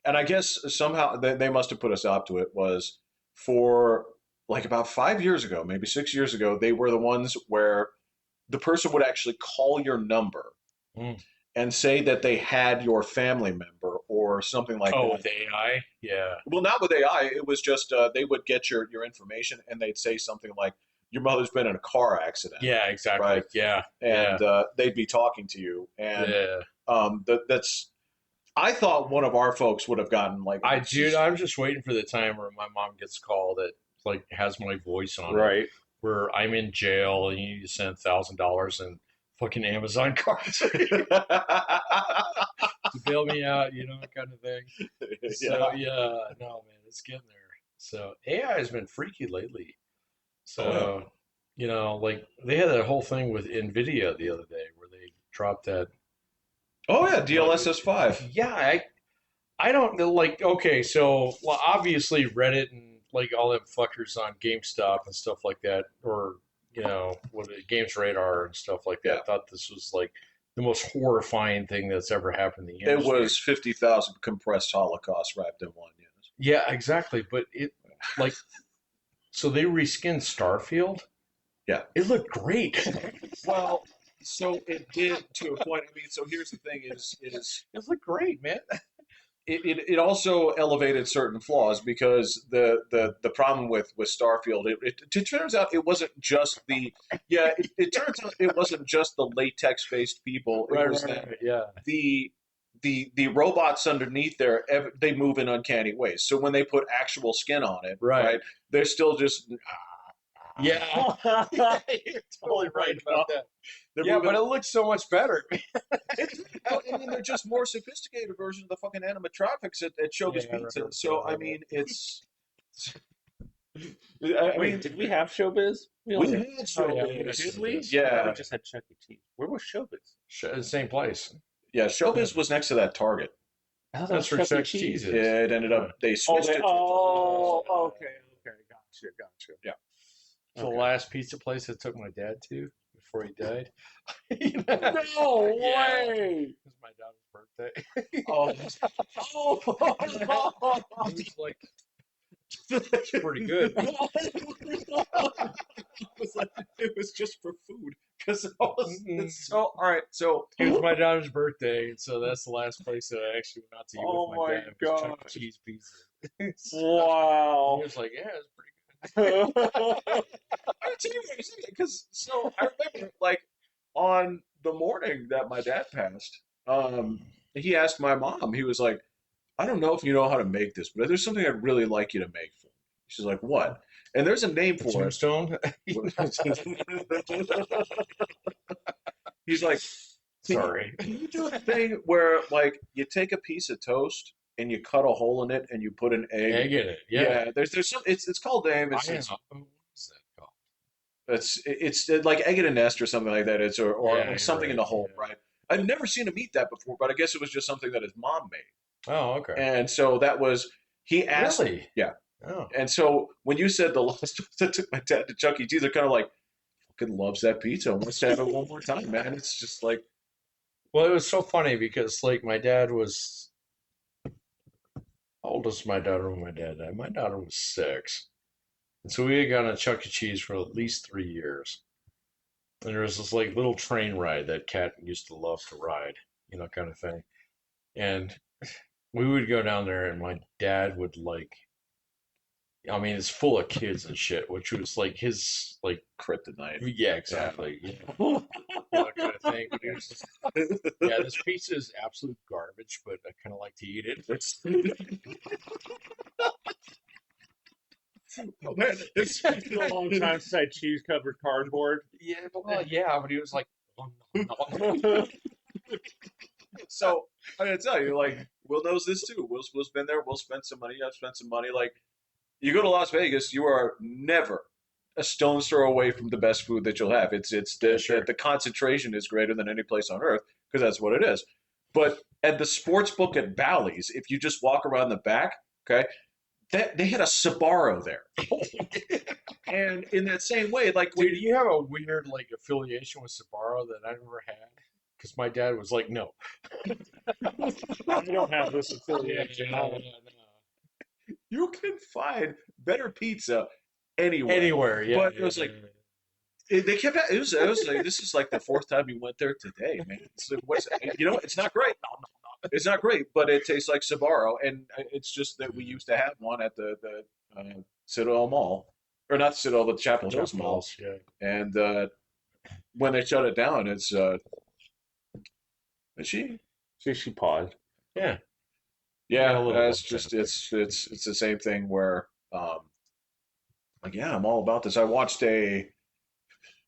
and I guess somehow they must have put us up to it, was for like about 5 years ago, maybe 6 years ago, they were the ones where the person would actually call your number Mm. and say that they had your family member or something like Oh, that. with AI, yeah, Well, not with AI. It was just they would get your information and they'd say something like, "Your mother's been in a car accident," yeah, exactly, right? yeah, yeah, And they'd be talking to you, and yeah. that's. I thought one of our folks would have gotten like, Dude, I'm just waiting for the time where my mom gets a call that like has my voice on it, Right. where I'm in jail and you need to send $1,000 and fucking Amazon cards to bail me out, kind of thing. So yeah. yeah, no man, it's getting there. So AI has been freaky lately. Oh yeah. So, like they had that whole thing with Nvidia the other day where they dropped that. Oh yeah. Like, DLSS 5. yeah, I don't know. Like, okay, so well, obviously Reddit and like all them fuckers on GameStop and stuff like that, or what Games Radar and stuff like Yeah. that, thought this was like the most horrifying thing that's ever happened in the It industry. was 50,000 compressed Holocaust wrapped in one. Yes. Yeah, exactly. But like, so they reskinned Starfield. Yeah. It looked great. Well, so it did to a point. I mean, so here's the thing: is It looked great, man. it also elevated certain flaws because the problem with Starfield, it turns out it wasn't just the yeah it turns out it wasn't just the latex based people. It Right, was right, that right. Yeah. the the robots underneath there, they move in uncanny ways. So when they put actual skin on it, Right. right, they're still just Yeah. Yeah, you're totally oh right my about God. that. They're Yeah, moving. but it looks so much better. It's, I mean, they're just more sophisticated versions of the fucking animatronics at Yeah, Showbiz right, Pizza. right, So I right. mean, it's. I Wait, mean, did we have Showbiz? We we only had. had Oh yeah, we got Showbiz. Did we? this. I thought we Yeah, just had Chuck E. Cheese. Where was Showbiz? Same place. yeah. Yeah. Showbiz was next to that Target. I thought that was That's where Chuck E. Chuck E. Cheese. Cheese is. It ended Yeah. up they Oh, switched they. it to a Target. Oh, okay. Gotcha. Yeah. It's the Okay. last pizza place I took my dad to before he died. No Yeah, way! it was my daughter's birthday. Oh, It was like it's pretty good. was like it was just for food because Mm-mm. it's so all right. So It was my daughter's birthday, and so that's the last place that I actually went out to eat with Oh my my dad. It was Chuck E. gosh. Cheese pizza. So Wow. he was like, "Yeah, it's pretty I tell you because so I remember like on the morning that my dad passed, he asked my mom. He was like, "I don't know if you know how to make this, but there's something I'd really like you to make for me." She's like, "What?" And there's a name good." A for it. tombstone. He's like, Sorry. can you do a thing where like you take a piece of toast and you cut a hole in it and you put an egg? Egg in it. Yeah. Yeah, there's some. It's called name. I know. What is that called? It's like egg in a nest or something like that. It's or Yeah, like you're something in right. the hole, Yeah. right? I've never seen him eat that before, but I guess it was just something that his mom made. Oh, okay. And so that was he asked, Really? yeah. Oh. And so when you said the last time I took my dad to Chuck E. Cheese, they're kind of like fucking loves that pizza. Wants to have it one more time, man. It's just like Well, it was so funny because like my dad was how old was my daughter when my dad died? My daughter was 6. And so we had gone to Chuck E. Cheese for at least 3 years. And there was this like little train ride that Cat used to love to ride, kind of thing. And we would go down there and my dad would like I mean it's full of kids and shit, which was like his like kryptonite. yeah, exactly. Yeah. Kind of thing. But he was just, yeah, this pizza is absolute garbage, but I kind of like to eat it. Oh, man, It's been a long time since I had cheese covered cardboard. Yeah, well, yeah, but he was like, "Oh, no." So I gotta tell you, like Will knows this too. Will's been there. We'll spend some money. I've spent some money. Like you go to Las Vegas, you are never a stone's throw away from the best food that you'll have. It's Yeah, the sure. the concentration is greater than any place on earth because that's what it is. But at the sports book at Bally's, if you just walk around the back, okay, they had a Sbarro there, and in that same way, like when Dude, you have a weird like affiliation with Sbarro that I never had. Because my dad was like, no. I don't have this Yeah, affiliation. no. you can find better pizza anywhere. Anywhere, yeah. But it was like they kept. It was like this is like the fourth time you went there today, man. It's like, what's you know? It's not great. It's not great, but it tastes like Sbarro, and it's just that we used to have one at the Citadel Mall, or not Citadel, but Chapel Hills Chapel Mall. Hills, yeah. And when they shut it down, it's is she? She paused. Yeah. Yeah, a little it's just it's the same thing where like yeah, I'm all about this.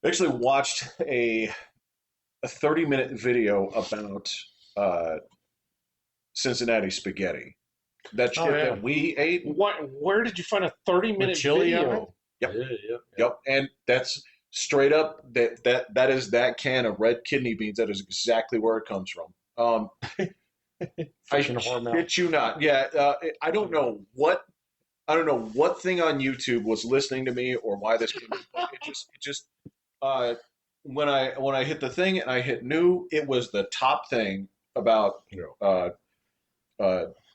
Actually watched a 30-minute video about uh Cincinnati spaghetti. That Oh, shit yeah. that we ate. Where did you find a 30-minute chili on it? video? Yep. Yeah. Yep, and that's straight up that is that can of red kidney beans. That is exactly where it comes from. I Fish and hormel. shit you not. Yeah, I don't know what thing on YouTube was listening to me or why this came. But it just uh, when I hit the thing and I hit new, it was the top thing about uh,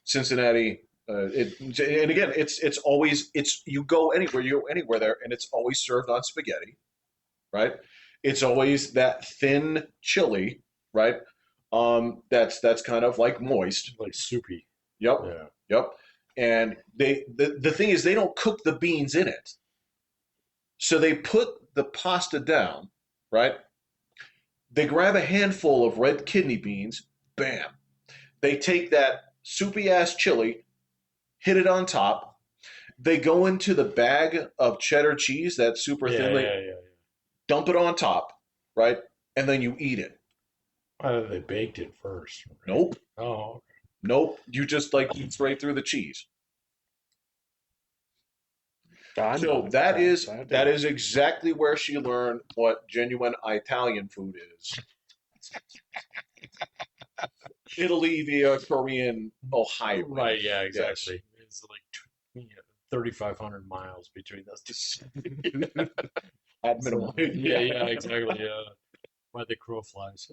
Cincinnati. And again, it's always it's you go anywhere there, and it's always served on spaghetti, right? It's always that thin chili, right? That's kind of like moist. Like soupy. Yep, Yeah. yep. And the thing is they don't cook the beans in it, so they put the pasta down, right? They grab a handful of red kidney beans, bam. They take that soupy ass chili, hit it on top. They go into the bag of cheddar cheese, that super thinly, Yeah. dump it on top, right? And then you eat it. They baked it first. Right? Nope. Oh. Nope. You just like eat straight through the cheese. So that is exactly where she learned what genuine Italian food is. Italy via Korean Ohio. Right, yeah, exactly. Yes. It's like 3,500 miles between those two. At minimum. Yeah, exactly. Yeah. Why the crow flies.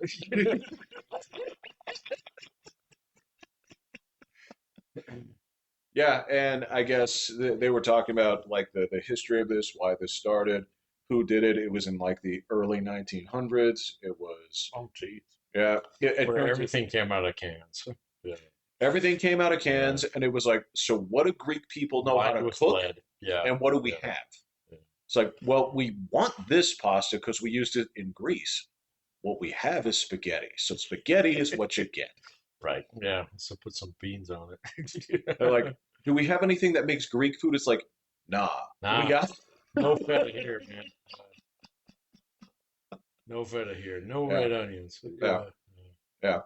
Yeah, and I guess they were talking about like the history of this, why this started, who did it. It was in like the early 1900s. It was, Oh, geez. yeah, Where everything came out of cans. Yeah. Everything came out of cans, and it was like, so what do Greek people know how to cook, lead. Yeah. and what do we have? Yeah. It's like, well, we want this pasta because we used it in Greece. What we have is spaghetti, so spaghetti is what you get. Right. Yeah. So put some beans on it. They're like, do we have anything that makes Greek food? It's like, nah. We got no feta here, man. No feta here. No red onions. Yeah.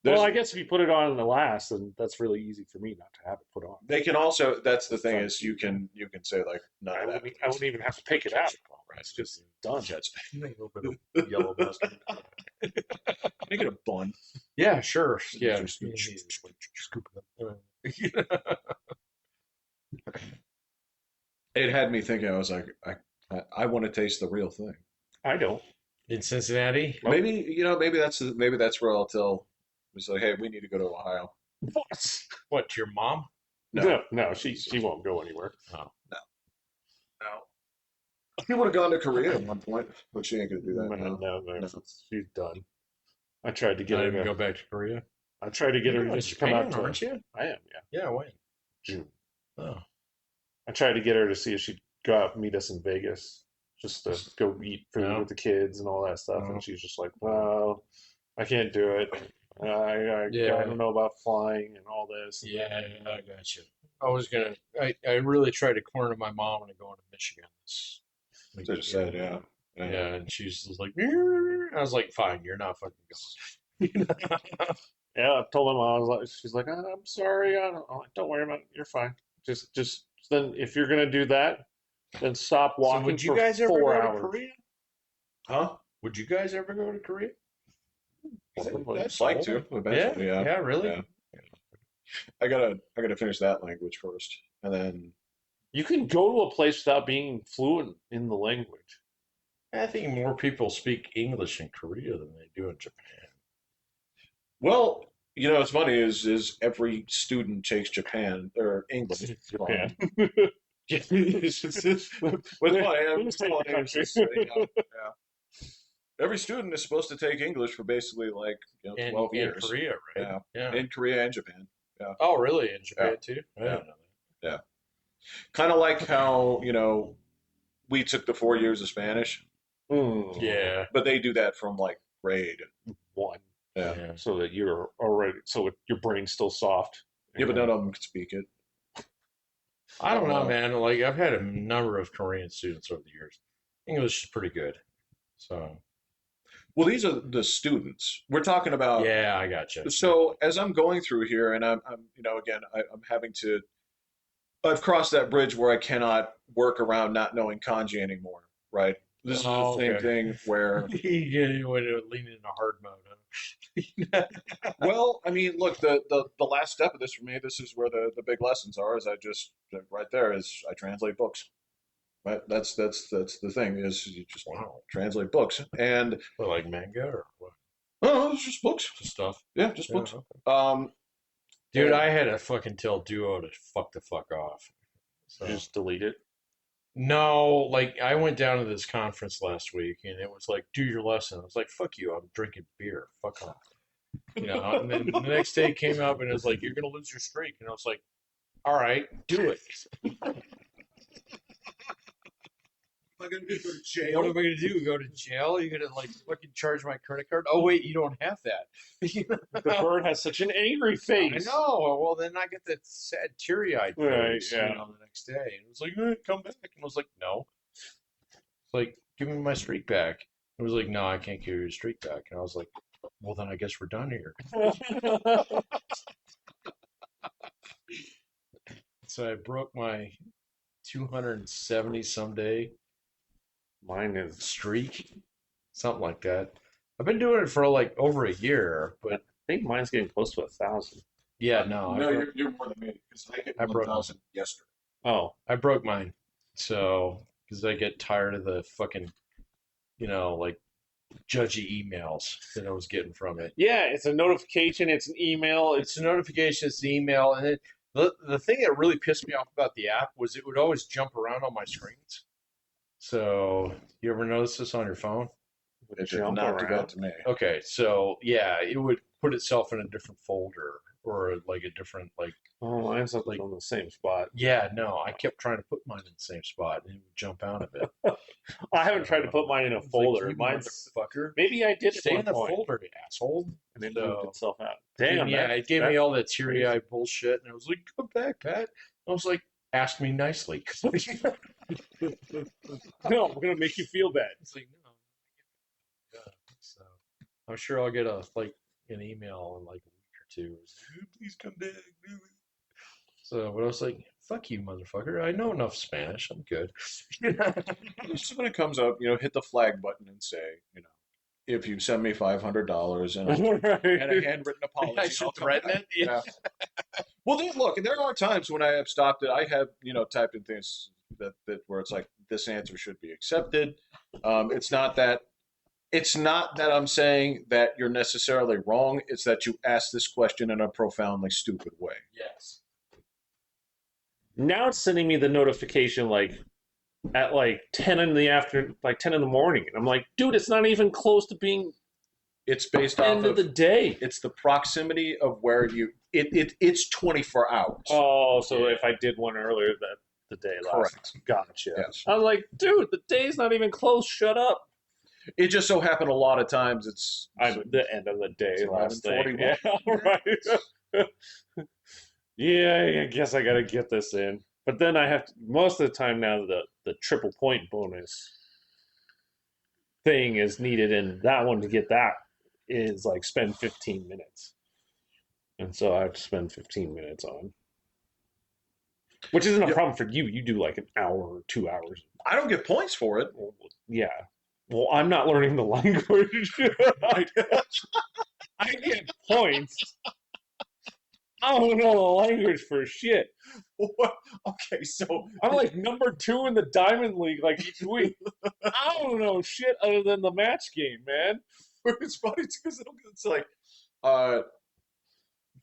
Well, I guess if you put it on in the last, then that's really easy for me not to have it put on. They can also. That's the thing is you can say like none of that. I wouldn't even have to pick it out. It's just done. A little bit of yellow mustard. Make it a bun. Yeah, sure. Yeah. Just Scoop it up. It had me thinking. I was like, I want to taste the real thing. I don't. In Cincinnati? Maybe maybe that's where I'll tell. It's like, hey, we need to go to Ohio. What? To your mom? No, she won't go anywhere. Oh. No. She would have gone to Korea at one point, but she ain't gonna do that. No. She's done. I tried to get her to go back to Korea. I tried to get her to just come out to. Aren't you? I am, yeah. Yeah, when? June. Oh. I tried to get her to see if she'd go out and meet us in Vegas, just to go eat food with the kids and all that stuff, and she's just like, "Well, I can't do it. I don't know about flying and all this." Yeah, I got you. I really tried to corner my mom into going to Michigan. They just said, yeah. And she's just like, I was like, fine, you're not fucking going. Yeah, I told my mom, she's like, I'm sorry. I'm like, don't worry about it. You're fine. Just then, if you're gonna do that, then stop walking. So would you for guys ever 4 go hours. to Korea? Huh? Would you guys ever go to Korea? I'd like to eventually. Yeah, really. Yeah. I gotta finish that language first, and then You can go to a place without being fluent in the language. I think more people speak English in Korea than they do in Japan. well, You know, what's funny is every student takes Japan or English. Japan. What's funny, I'm Let's take the telling you, country. yeah. Every student is supposed to take English for basically like, In 12 years. Korea, right? Yeah, Yeah. in Korea and Japan. Yeah, Oh, really? In yeah, Japan too? I yeah, didn't know yeah. Kind of like how, we took the 4 years of Spanish, that. Hmm. Yeah. but they do that from like grade. One. Yeah, Yeah. So that you're already, your brain's still soft. yeah, but none of them can speak it. I I don't don't know, know. man. Like I've had a number of Korean students over the years. English is pretty good. So Well, these are the students we're talking about. yeah, I gotcha. So as I'm going through here, and I'm again, I'm having to. I've crossed that bridge where I cannot work around not knowing kanji anymore, right? This is the Oh, same okay. thing where, You went to lean into hard mode, huh? well, I mean, look, the last step of this for me, this is where the big lessons are. Is I just right there is I translate books. Right, that's the thing is you just Wow. translate books, and What, like manga or what? oh, it's just books. Just stuff? Yeah, just Yeah. books. Okay. Um, Dude, and I had to fucking tell Duo to fuck the fuck off. So Just delete it. no, like I went down to this conference last week and it was like, do your lesson. I was like, fuck you, I'm drinking beer. Fuck off. And then the next day came up and it was like, you're gonna lose your streak. And I was like, all right, do it. am I gonna go to What am jail? I gonna do? Go to jail? You're gonna like fucking charge my credit card? Oh wait, you don't have that. The bird has such an angry I face. know. Well, then I get that sad teary-eyed Right, face, yeah. the next day. And it was like, come back. And I was like, no. It's like, give me my streak back. It was like, no, I can't give you your streak back. And I was like, well, then I guess we're done here. So I broke my 270 someday Mine is. streak, something like that. I've been doing it for like over a year, I but think mine's getting close to 1,000. yeah, no, No, you're more than me because I hit I broke 1,000 yesterday. Oh, I broke mine. So, because I get tired of the fucking, like judgy emails that I was getting from it. yeah. It's a notification. It's an email. It's a notification, it's an email, and the thing that really pissed me off about the app was it would always jump around on my screens. So, you ever notice this on your phone? It did Jump not do around. that to me. Okay, so yeah, it would put itself in a different folder or like a different like Oh, mine's up like on the same spot. yeah, no, I kept trying to put mine in the same spot and it would jump out of it. I haven't tried to put mine in a It's like, folder. you Mine's motherfucker. maybe I did Stay at in one the point, folder, you asshole. and it So moved itself out. Damn, yeah, that, it gave me that- all that teary eyed bullshit, and I was like, "Come back, Pat." I was like, "Ask me nicely." It's No, I'm gonna make you feel bad. like, no. Yeah. So I'm sure I'll get an email in like a week or two. Please come back. So, but I was like, "Fuck you, motherfucker! I know enough Spanish. I'm good." Just when it comes up, hit the flag button and say, if you send me $500 and a Right. handwritten apology, I should I'll come threaten back. it. Yeah. Well, look, and there are times when I have stopped it. I have, typed in things that where it's like this answer should be accepted. It's not that I'm saying that you're necessarily wrong. It's that you asked this question in a profoundly stupid way. Yes. Now it's sending me the notification at 10 in the afternoon, 10 in the morning. And I'm like, dude, it's not even close to being It's based off end of the day. it's the proximity of where it's 24 hours. Oh, so if I did one earlier the day last. Correct. Gotcha. Yes. I'm like, dude, the day's not even close. Shut up. It just so happened a lot of times it's I'm the end of the day it's last thing. 11:41. Yeah, right. Yeah, I guess I got to get this in. But then I have to, most of the time now the triple point bonus thing is needed, and that one to get that is spend 15 minutes. And so I have to spend 15 minutes on. Which isn't a Yep. problem for you. You do an hour or 2 hours. I don't get points for it. Well, yeah. Well, I'm not learning the language. I get points. I don't know the language for shit. What? Okay, so I'm number 2 in the Diamond League each week. I don't know shit other than the match game, man. it's funny because it's like, uh,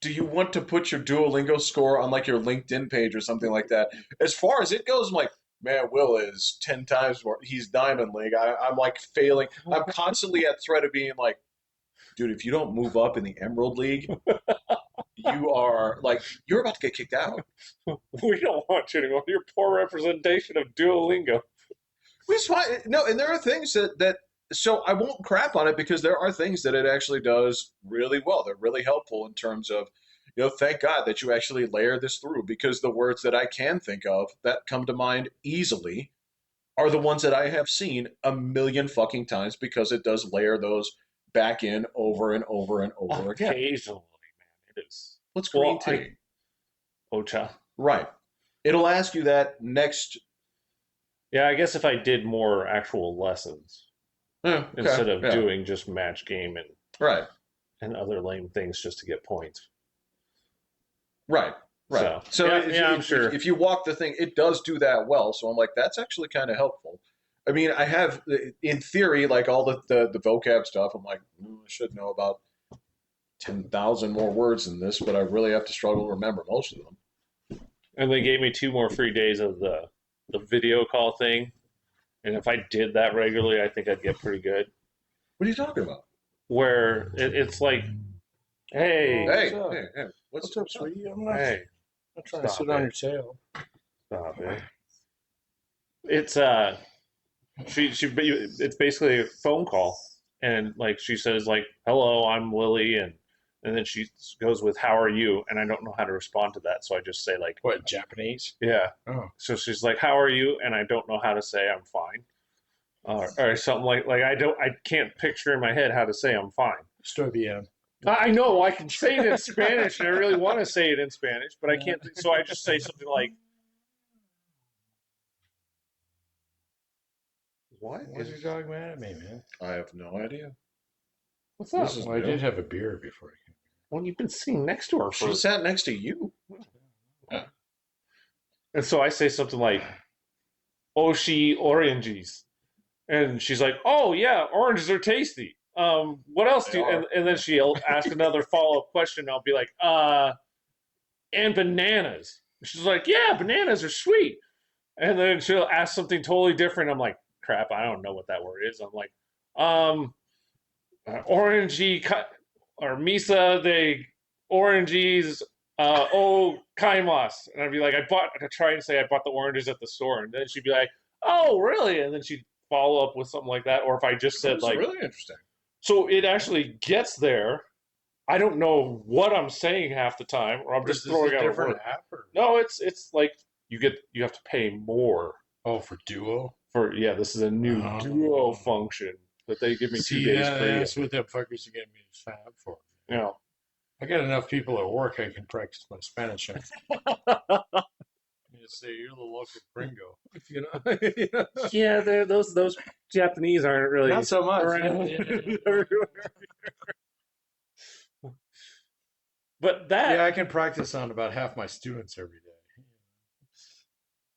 do you want to put your Duolingo score on like your LinkedIn page or something like that? As far as it goes, I'm like, man, Will is 10 times more. He's Diamond League. I'm like failing. I'm constantly at threat of being like, dude, if you don't move up in the Emerald League, you are like, you're about to get kicked out. We don't want you anymore. You're poor representation of Duolingo. Which is why, no, and there are things that so I won't crap on it because there are things that it actually does really well. They're really helpful in terms of, thank God that you actually layer this through because the words that I can think of that come to mind easily are the ones that I have seen a million fucking times because it does layer those back in over and over and over again. Occasionally, man, it is. What's green tea? Ocha. Right. It'll ask you that next. Yeah, I guess if I did more actual lessons Okay, instead of yeah. doing just match game Right. and other lame things just to get points. Right. Right. So I'm sure. If you walk the thing, it does do that well. So I'm like, that's actually kind of helpful. I mean, I have, in theory, like all the vocab stuff. I'm like, I should know about 10,000 more words than this, but I really have to struggle to remember most of them. And they gave me 2 more free days of the video call thing. And if I did that regularly, I think I'd get pretty good. What are you talking about? Where it's like, hey, Hey, What's up, sweetie? I'm not trying to stop sit on your tail. stop it. It's it's basically a phone call, and like she says like, hello, I'm Lily, and then she goes with how are you, and I don't know how to respond to that, so I just say like, What, Japanese? yeah. Oh. So she's like, how are you, and I don't know how to say I'm fine, or something like I can't picture in my head how to say I'm fine. Estoy bien. I know I can say it in Spanish, and I really want to say it in Spanish, but I can't. So I just say something like, What? Why's your dog mad at me, man? I have no idea. what's up? This is Well, I new. did have a beer before I came. Well, you've been sitting next to her for. She sat next to you. And so I say something like, Oshi oranges. And she's like, oh, yeah, oranges are tasty. What else do you, and then she'll ask another follow-up question. I'll be like, and bananas. She's like, yeah, bananas are sweet. And then she'll ask something totally different. I'm like, crap, I don't know what that word is. I'm like, orangey, or misa de oranges, kaimas. And I'd be like, I'd try and say I bought the oranges at the store. And then she'd be like, oh, really? And then she'd follow up with something like that. Or if I just said, like, really interesting. So it actually gets there. I don't know what I'm saying half the time, or I'm just throwing out a different word. app or? No, it's like you have to pay more. Oh, for Duo? This is a new Duo function that they give me 2 days free. That's what them fuckers are getting me to sign up for. Yeah. I got enough people at work I can practice my Spanish on. You say you're the local gringo. Yeah, those Japanese aren't really Not so much. But that I can practice on about half my students every day.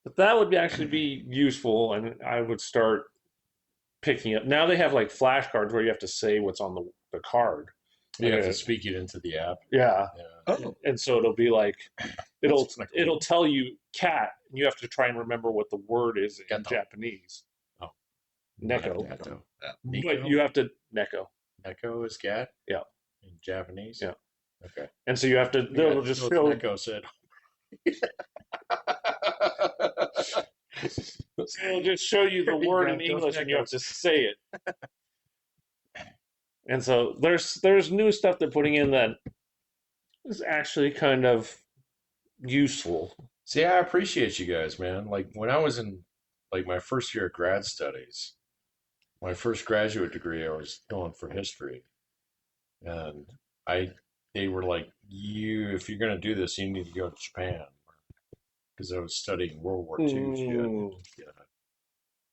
But that would actually be useful, and I would start picking up. Now they have like flashcards where you have to say what's on the card. You have to speak it into the app. Yeah. Oh. And so it'll be like it'll tell you cat, and you have to try and remember what the word is in Japanese. Oh. Neko. Yeah. But you have to Neko. Neko is cat? Yeah. In Japanese? Yeah. Okay. And so you have to they'll just show Neko said. So it'll just show you the word in English and you have to say it. And so there's new stuff they're putting in that is actually kind of useful. See, I appreciate you guys, man. Like when I was in like my first year of grad studies, my first graduate degree, I was going for history. And they were like, if you're gonna do this, you need to go to Japan. Because I was studying World War II shit.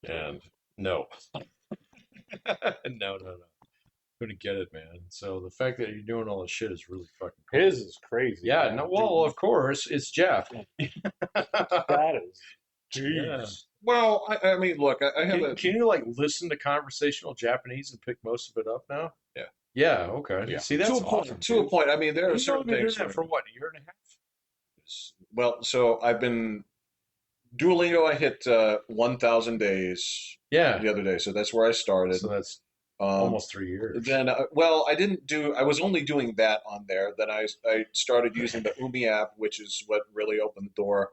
And no. No. Couldn't get it, man. So the fact that you're doing all this shit is really fucking cool. His is crazy. Yeah, man. no, well, of course, it's Jeff. That is. Jeez. Yeah. Well, I mean, look, I have Can you like listen to conversational Japanese and pick most of it up now? Yeah. Yeah, okay. Yeah. See, To that's a point. awesome, To a dude. point. I mean, there are You've only certain been doing things. that for what, a year and a half? Well, so I've been Duolingo. I hit 1,000 days Yeah. the other day, so that's where I started. So that's Um, almost 3 years. then, well, I didn't do. I was only doing that on there. Then I started using the Umi app, which is what really opened the door.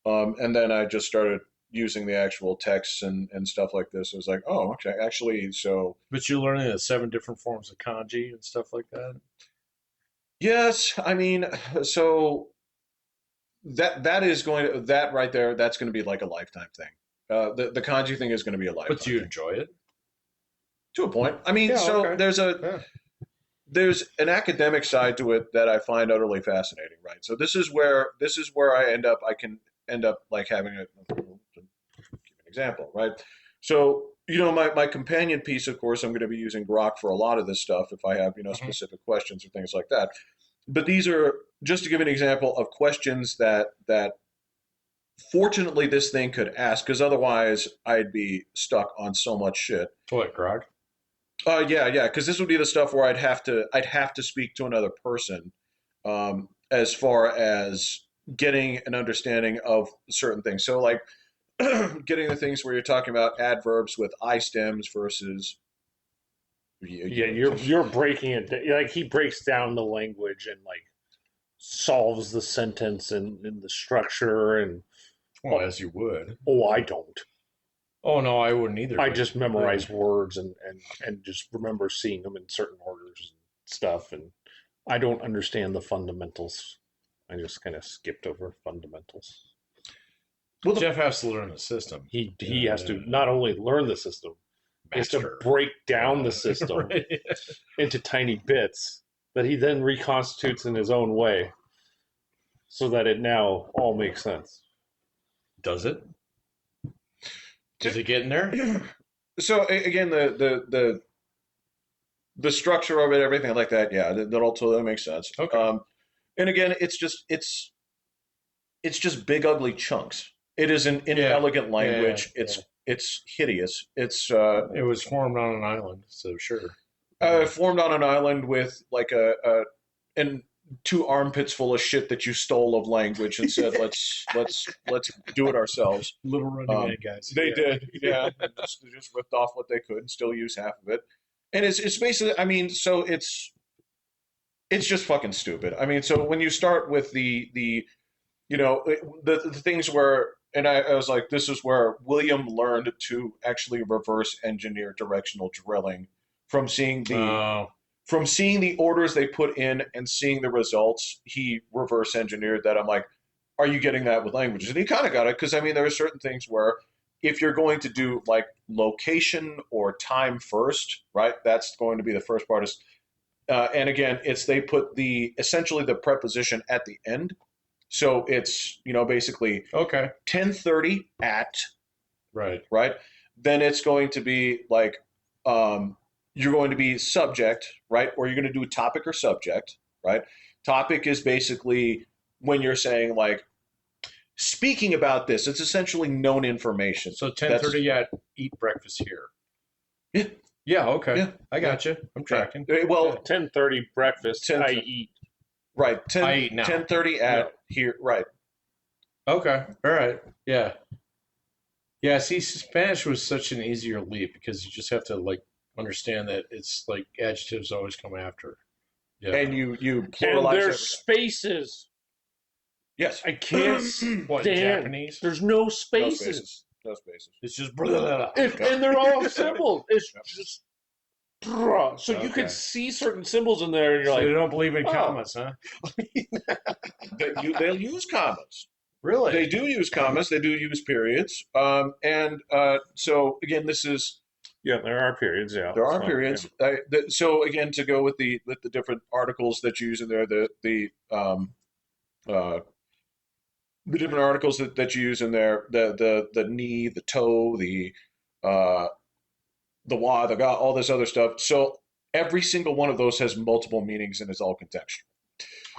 And then I just started using the actual texts and stuff like this. I was like, oh, okay, actually, so But you're learning the 7 different forms of kanji and stuff like that. yes, I mean, so that is going to that right there. That's going to be like a lifetime thing. The kanji thing is going to be a But do lifetime you thing enjoy it? to a point. I mean, Yeah, so okay. Yeah. there's an academic side to it that I find utterly fascinating, right? So this is where I can end up like having a to give an example, right? So my companion piece, of course, I'm going to be using Grok for a lot of this stuff if I have Hmm. specific questions or things like that. But these are just to give an example of questions that fortunately this thing could ask because otherwise I'd be stuck on so much shit. What, Grog? Yeah, because this would be the stuff where I'd have to speak to another person, as far as getting an understanding of certain things. So like getting the things where you're talking about adverbs with I stems versus Yeah, you you're breaking it. Like he breaks down the language and like solves the sentence and the structure and Well, oh, as you would. I don't. Oh, no, I wouldn't either. I But just memorize words and just remember seeing them in certain orders and stuff, and I don't understand the fundamentals. I just kind of skipped over fundamentals. well the Jeff has to learn the system. He has to not only learn the system, he has to Master. break down the system Right. into tiny bits that he then reconstitutes in his own way so that it now all makes sense. Does it? Is it getting there? so again the structure of it, everything like that, yeah, that all totally makes sense. Okay. And again, it's just big ugly chunks. It is an Yeah. inelegant Yeah. language. Yeah. It's hideous. It's It was formed on an island, so sure. formed on an island with like and two armpits full of shit that you stole of language and said let's do it ourselves. Little Running Man guys. They Yeah. did, yeah. They just ripped off what they could and still use half of it. And it's basically, I mean, so it's just fucking stupid. I mean, so when you start with the the things where, and I was like, this is where William learned to actually reverse engineer directional drilling from seeing the Oh, from seeing the orders they put in and seeing the results. He reverse engineered that. I'm like, are you getting that with languages? And he kind of got it because I mean, there are certain things where if you're going to do like location or time first, right? That's going to be the first part. Is and again, it's they put the essentially the preposition at the end, so it's basically okay. 10:30 at, Right. right. Then it's going to be like you're going to be subject, right, or you're going to do topic or subject, right. Topic is basically when you're saying like speaking about this. It's essentially known information. So That's 10:30 at eat breakfast here. yeah, Yeah, okay. yeah, I yeah. got you. I'm Yeah. tracking. Well, Yeah. 10:30 breakfast. 10 I eat. right, I 10 eat now. 10:30 No. at here, right. Okay. All right. Yeah. Yeah, see, Spanish was such an easier leap because you just have to like understand that it's like adjectives always come after. Yeah. And you And pluralize there's everything. spaces. Yes. I can't What, in stand. Japanese? There's no No spaces. spaces. No spaces. It's just blah, blah, blah. And they're all symbols. It's Yep. just so you Okay. can see certain symbols in there, and you're So they like, don't believe in oh. commas, huh? They'll use commas. Really? They do use commas. They do use periods. And so again, this is yeah, there are periods. Yeah, there are so, periods. So again, to go with the different articles that you use in there, uh, the different articles that you use in there, the knee, the toe, uh, the why, the God, all this other stuff. So every single one of those has multiple meanings and is all contextual.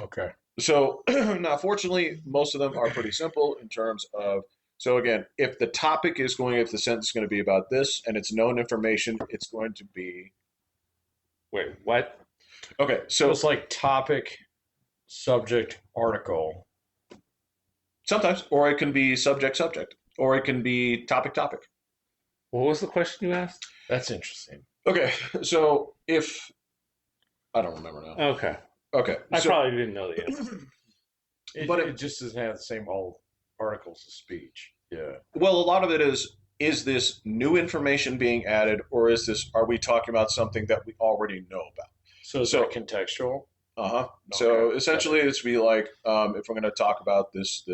Okay. So now, fortunately, most of them are pretty simple in terms of. So again, if the topic is going, if the sentence is going to be about this and it's known information, it's going to be wait, what? Okay, So so it's like topic, subject, article. sometimes, or it can be subject subject, or it can be topic topic. What was the question you asked? That's interesting. Okay, so if I don't remember now. Okay. Okay, I so probably didn't know the answer. It, but it just doesn't have the same old articles of speech. Yeah. well, a lot of it is this new information being added, or is this are we talking about something that we already know about? So is that So contextual? uh-huh. Okay. So essentially, it's be like if we're going to talk about this,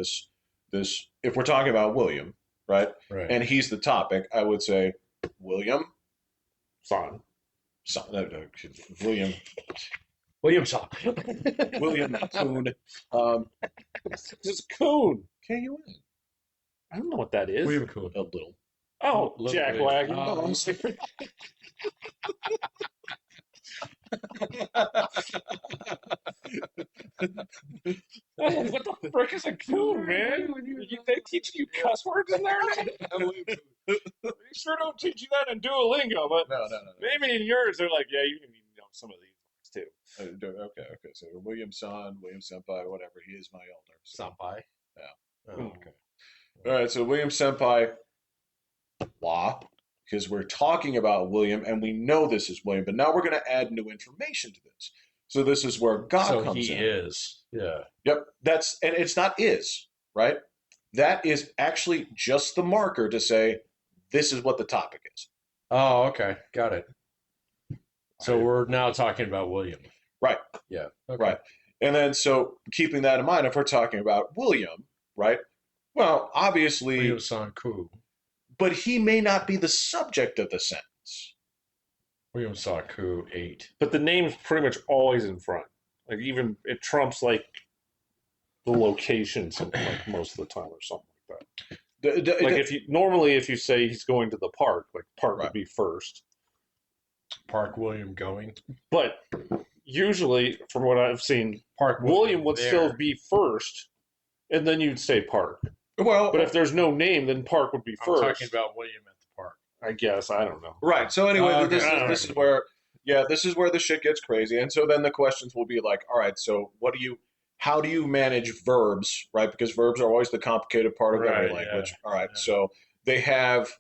if we're talking about William, right, Right. and he's the topic, I would say William, Son. William, Williamson. William Coon, um, This is coon. K-U-N, I don't know what that is. William Coon. a little. Oh, Little Jack bit. Wagon. Oh, I'm sorry. Oh, what the frick is a coon, man? They teach you cuss words in there now? They sure don't teach you that in Duolingo, but No. maybe in yours they're like, yeah, you can know some of these words too. Okay. So William Son, William Senpai, whatever. He is my elder. So, Sampai. yeah. Oh, okay. All right. So William Senpai, law, because we're talking about William, and we know this is William, but now we're going to add new information to this. So this is where God So comes he in. is. Yeah. Yep. And it's not is, right? That is actually just the marker to say this is what the topic is. Oh, okay. Got it. So we're now talking about William. Right. Yeah. Okay. Right. And then, so keeping that in mind, if we're talking about William, right? Well, obviously, William Son Ku. but he may not be the subject of the sentence. William Son Ku 8. But the name's pretty much always in front. Like even it trumps like the locations like most of the time or something like that. Like if you say he's going to the park, like park Right. would be first. Park William going. But usually, from what I've seen, Park William would there. still be first, and then you'd say park. Well, But if there's no name, then park would be I'm first. talking about William at the park. I guess I don't know. right. So anyway, Okay. this is where, yeah, this is where the shit gets crazy. And so then the questions will be like, all right, so how do you manage verbs, right? Because verbs are always the complicated part of every language. Yeah, all right, yeah. so they have.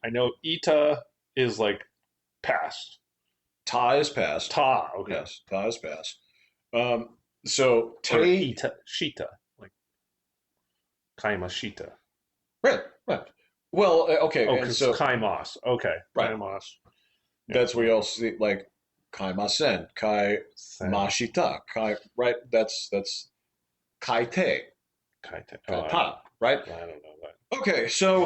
I know ita is like past. Ta is past. Ta, okay. Yes, ta is past. So Or te. ita, shita, like kaima shita. Right. Well, okay, Oh, and because so kaimos. Okay, Right. kaimos. that's where you also see like kai masen, kai mashita, kai. Right. That's kai te, Kaite. kai Oh, ta. Right. I don't know that. Okay, so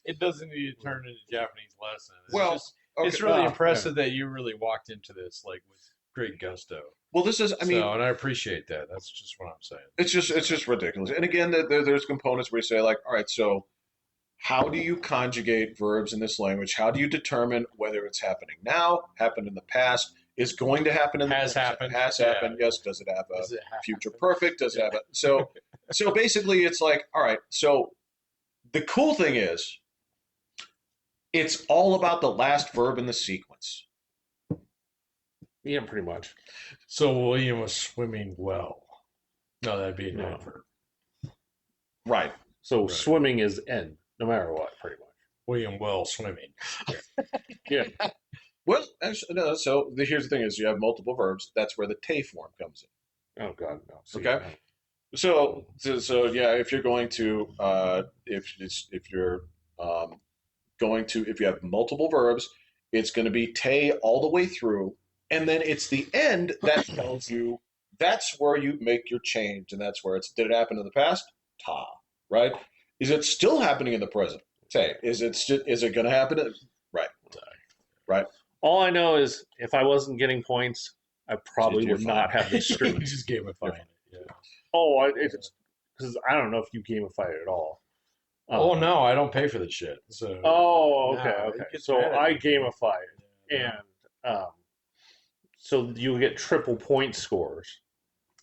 It doesn't need to turn into a Japanese lesson. It's Well, just, okay, it's really yeah. impressive that you really walked into this like with great gusto. Well, this is. I mean, and I appreciate that. That's just what I'm saying. it's just ridiculous. And again, there's components where you say like, all right, so how do you conjugate verbs in this language? How do you determine whether it's happening now, happened in the past, is going to happen in the Has happened. Has Yeah. happened? Yes. Does it have a Does it happen? future perfect? Does it have a so? So basically, it's like, all right. So the cool thing is, it's all about the last verb in the sequence. Yeah, pretty much. So William was swimming well. No, that'd be an No. adverb. Right. So Right. swimming is N, no matter what, pretty much. William well swimming. Yeah. Well, actually, no. So here's the thing: is you have multiple verbs. That's where the te form comes in. Oh God, no. See, Okay. So yeah, if you're going to if you're if you have multiple verbs, it's going to be te all the way through, and then it's the end that tells you that's where you make your change, and that's where it's did it happen in the past? Ta, right? Is it still happening in the present? Te. Is it going to happen? Right. All I know is if I wasn't getting points, I probably You're would not have this You streak. just gamifying it. Yeah. Oh, it's because I don't know if you gamify it at all. Oh no, I don't pay for this shit. So. Oh, okay, No, it okay. gets So mad at I me. gamify it, Yeah. and so you get triple point scores.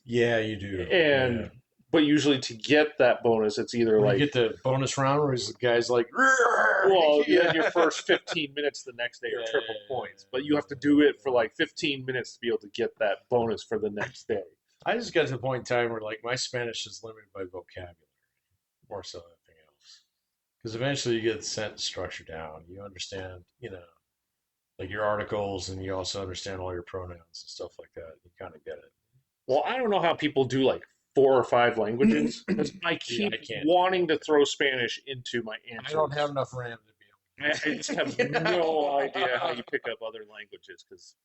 Yeah, you do. And Yeah. But usually to get that bonus, it's either When like, you get the bonus round where the guy's like, well, yeah. then your first 15 minutes the next day are triple points. But you have to do it for like 15 minutes to be able to get that bonus for the next day. I just got to the point in time where like my Spanish is limited by vocabulary more so than anything else. Because eventually you get the sentence structure down. You understand, like your articles, and you also understand all your pronouns and stuff like that. You kind of get it. Well, I don't know how people do like 4 or 5 languages because I keep I can't. wanting to throw Spanish into my answers. I don't have enough RAM to be able I just have no idea how you pick up other languages because,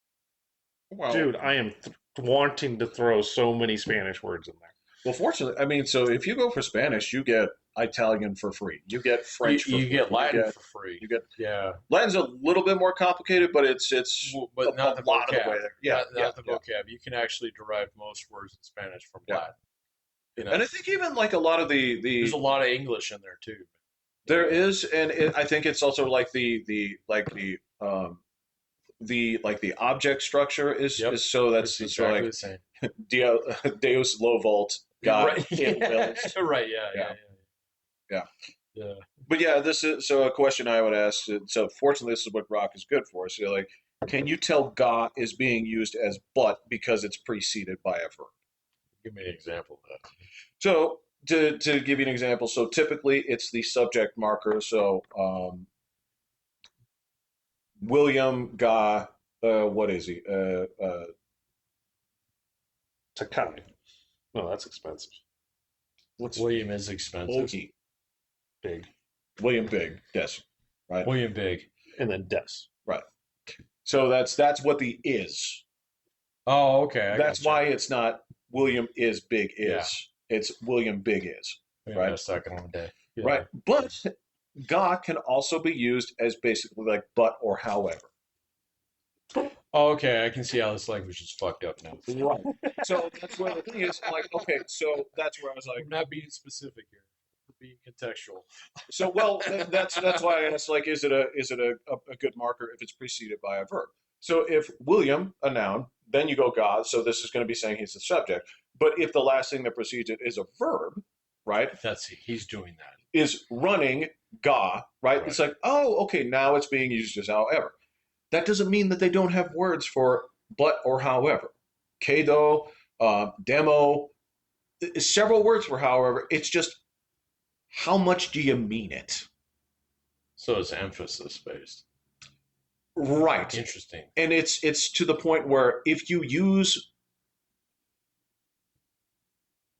Well, dude, I am wanting to throw so many Spanish words in there. well, fortunately, I mean, so if you go for Spanish, you get Italian for free. You get French for you free. get Latin for free. You get Yeah, Latin's a little bit more complicated, but it's but a not the lot of the vocab. way there. Yeah, Not the vocab. You can actually derive most words in Spanish from Latin. And I think even like a lot of there's a lot of English in there too. there is, and I think it's also like the object structure is so that's It's so exactly like the same. Deus low volt God Right. it wills. Right. Yeah. Yeah. But yeah, this is so a question I would ask. So fortunately, this is what Grok is good for. So like, can you tell "ga" is being used as "but" because it's preceded by a verb? Give me an example of that. So to give you an example, so typically it's the subject marker. So William "ga," what is he? Takai. No, that's expensive. What's William is expensive. Ogie? Big. William Big, yes, right, William Big. And then Des. right. So that's what the is. Oh, okay. That's why it's not William is Big is. Yeah. It's William Big is. Right. A second one day. Yeah. Right. But "ga" can also be used as basically like "but" or "however." Oh, okay. I can see how this language is fucked up now. Right. So that's where the thing is. Like, okay, so that's where I was like, I'm not being specific here. We're being contextual. so well, that's why I asked, like, is it a good marker if it's preceded by a verb? So if William, a noun, then you go "God," so this is going to be saying he's the subject. But if the last thing that precedes it is a verb, right? He's doing that. Is running "ga," right? It's like, oh, okay, now it's being used as "however." That doesn't mean that they don't have words for "but" or "however." Kedo, demo, several words for "however." It's just how much do you mean it? So it's emphasis based. Right. Interesting. And it's to the point where if you use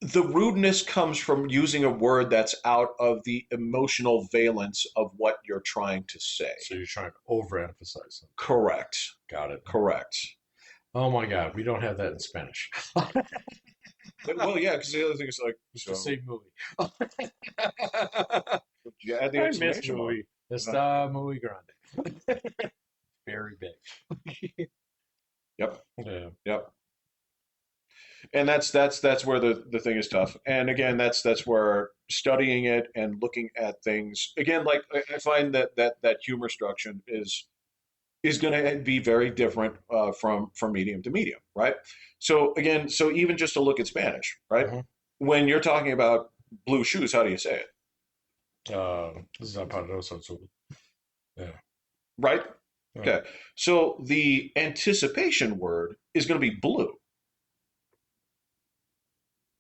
the rudeness comes from using a word that's out of the emotional valence of what you're trying to say. So you're trying to overemphasize something. Correct. Got it. Correct. Oh my God, we don't have that in Spanish. Well, yeah, because the other thing is like, It's so, the same movie. you add the I miss exclamation mark. movie. Está muy grande. Very big. Yep. Yeah. Yep. And that's where the thing is tough. And again, that's where studying it and looking at things again, like I find that humor structure is going to be very different from medium to medium, right? So again, so even just to look at Spanish, right? Mm-hmm. When you're talking about blue shoes, how do you say it? Zapatos azul. Yeah. Right? Yeah. Okay. So the anticipation word is going to be blue.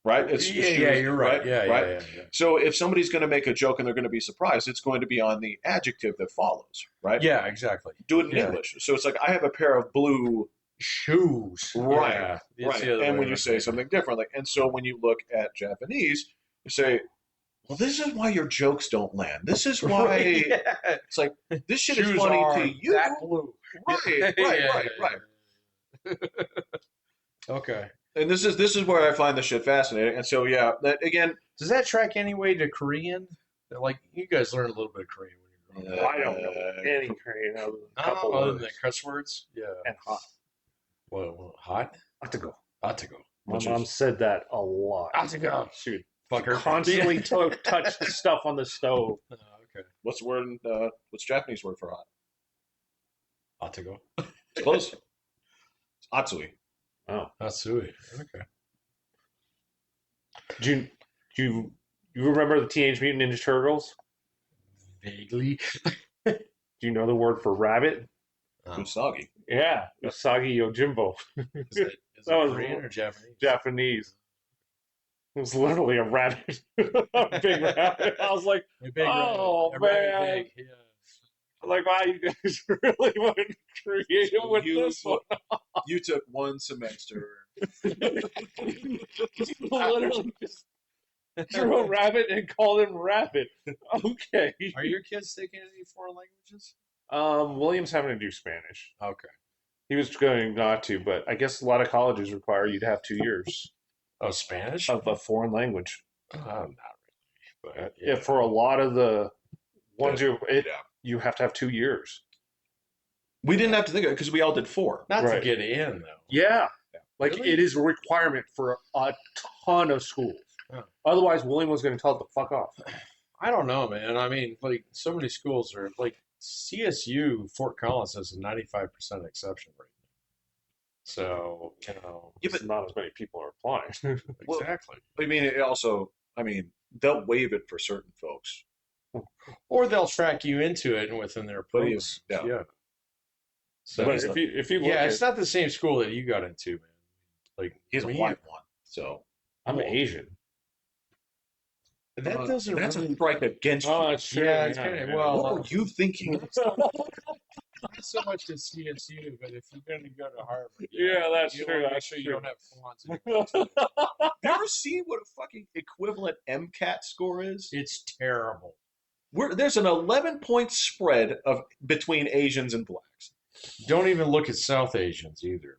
Right? It's Yeah, shoes, you're right. Yeah, right? Yeah. So if somebody's going to make a joke and they're going to be surprised, it's going to be on the adjective that follows, right? Yeah, exactly. Do it in English. So it's like, I have a pair of blue shoes. Right. Yeah, right. And when you say something different, like, and so when you look at Japanese, you say, well, this is why your jokes don't land. This is why it's like, this shit is funny to you. That blue. Right. Okay. And this is where I find this shit fascinating. And so yeah, that again. Does that track any way to Korean? Like, you guys learned a little bit of Korean when you were growing up. I don't know any Korean other than a couple Other words. than cuss words? Yeah. And hot. Well, hot? Atago. Atago. My mom said that a lot. Atago. Shoot. Fucker. Constantly touch the stuff on the stove. Okay. What's the word? What's Japanese word for hot? Atago. It's close. It's atsui. Oh, Atsui. Okay. June. you remember the Teenage Mutant Ninja Turtles? Vaguely. Do you know the word for rabbit? Oh. Usagi. Yeah, Usagi Yojimbo. Is That it was Korean or Japanese? Japanese. It was literally a rabbit, a big rabbit. I was like, A big oh rabbit. A man, rabbit big. Yeah. I'm like, wow, you guys really went creative So with this one. you took one semester. Literally just drew a rabbit and called him Rabbit. Okay. Are your kids taking any foreign languages? William's having to do Spanish. Okay. He was going not to, but I guess a lot of colleges require you to have 2 years Oh, Spanish? of a foreign language. Not really. But Yeah, for a lot of the ones Yeah. you have to have 2 years. We didn't have to think of it because we all did 4. not to Right. get in though. Yeah. Yeah. Like Really? it is a requirement for a ton of schools. Huh. Otherwise, William was going to tell it to fuck off. I don't know, man. I mean, like so many schools are like CSU Fort Collins has a 95% exception rate. So, Yeah, It's but not as many people are applying. Well, exactly. I mean, it also, I mean, they'll waive it for certain folks. Or they'll track you into it within their But programs. yeah. So but he's if you look yeah, at, it's not the same school that you got into, man. Like He's a me, white one, so I'm Well, Asian. that doesn't that's really. a strike against Oh, you. it's true. Yeah, it's kind of well. What were you thinking? Not so much at CSU, but if you're going to go to Harvard, Yeah, that's you true, wanna make that's sure you true. don't have fawns in your You ever see what a fucking equivalent MCAT score is? It's terrible. There's an 11-point spread between Asians and blacks. Don't even look at South Asians either.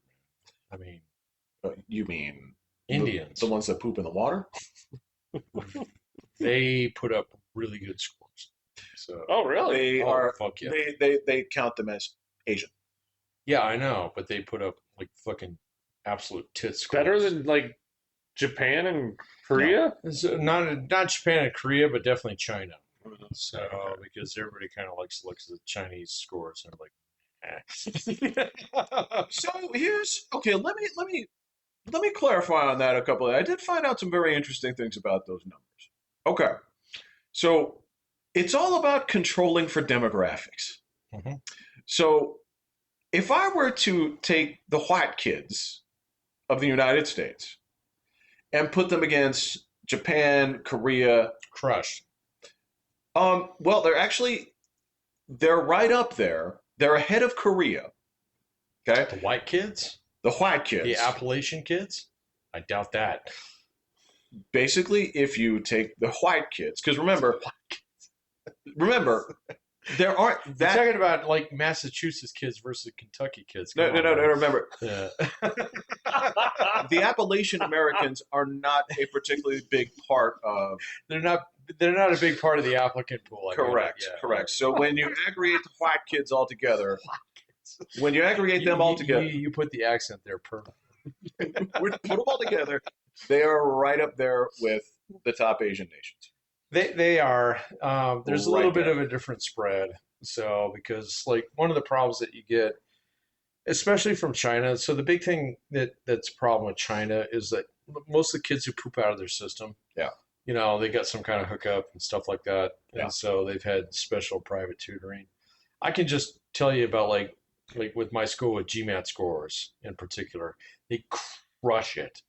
I mean, You mean Indians. the ones that poop in the water? They put up really good scores. So Oh, really? They oh, are. fuck yeah. They count them as Asian. Yeah, I know, but they put up like fucking absolute tit scores. Better than like Japan and Korea? It's not Japan and Korea, but definitely China. So because everybody kind of looks at the Chinese scores and they're like, eh. So here's okay. Let me clarify on that a couple. I did find out some very interesting things about those numbers. Okay, so it's all about controlling for demographics. Mhm. So if I were to take the white kids of the United States and put them against Japan, Korea, Crushed. well, they're right up there. They're ahead of Korea. Okay, The white kids, the white kids. the Appalachian kids. I doubt that. Basically, if you take the white kids, because remember, there aren't You're that. talking about like Massachusetts kids versus Kentucky kids. No, Come no, on, no, no. man. Remember, Yeah. the Appalachian Americans are not a particularly big part of. They're not a big part of the applicant pool. I get it, Correct, yeah. correct. So when you aggregate the white kids all together, when you aggregate them all together, You put the accent there perfect. put them all together, they are right up there with the top Asian nations. They are. There's a Right little bit there. of a different spread. So because like one of the problems that you get, especially from China. So the big thing that's a problem with China is that most of the kids who poop out of their system, Yeah. they got some kind of hookup and stuff like that, Yeah. and so they've had special private tutoring. I can just tell you about like with my school with GMAT scores in particular, they crush it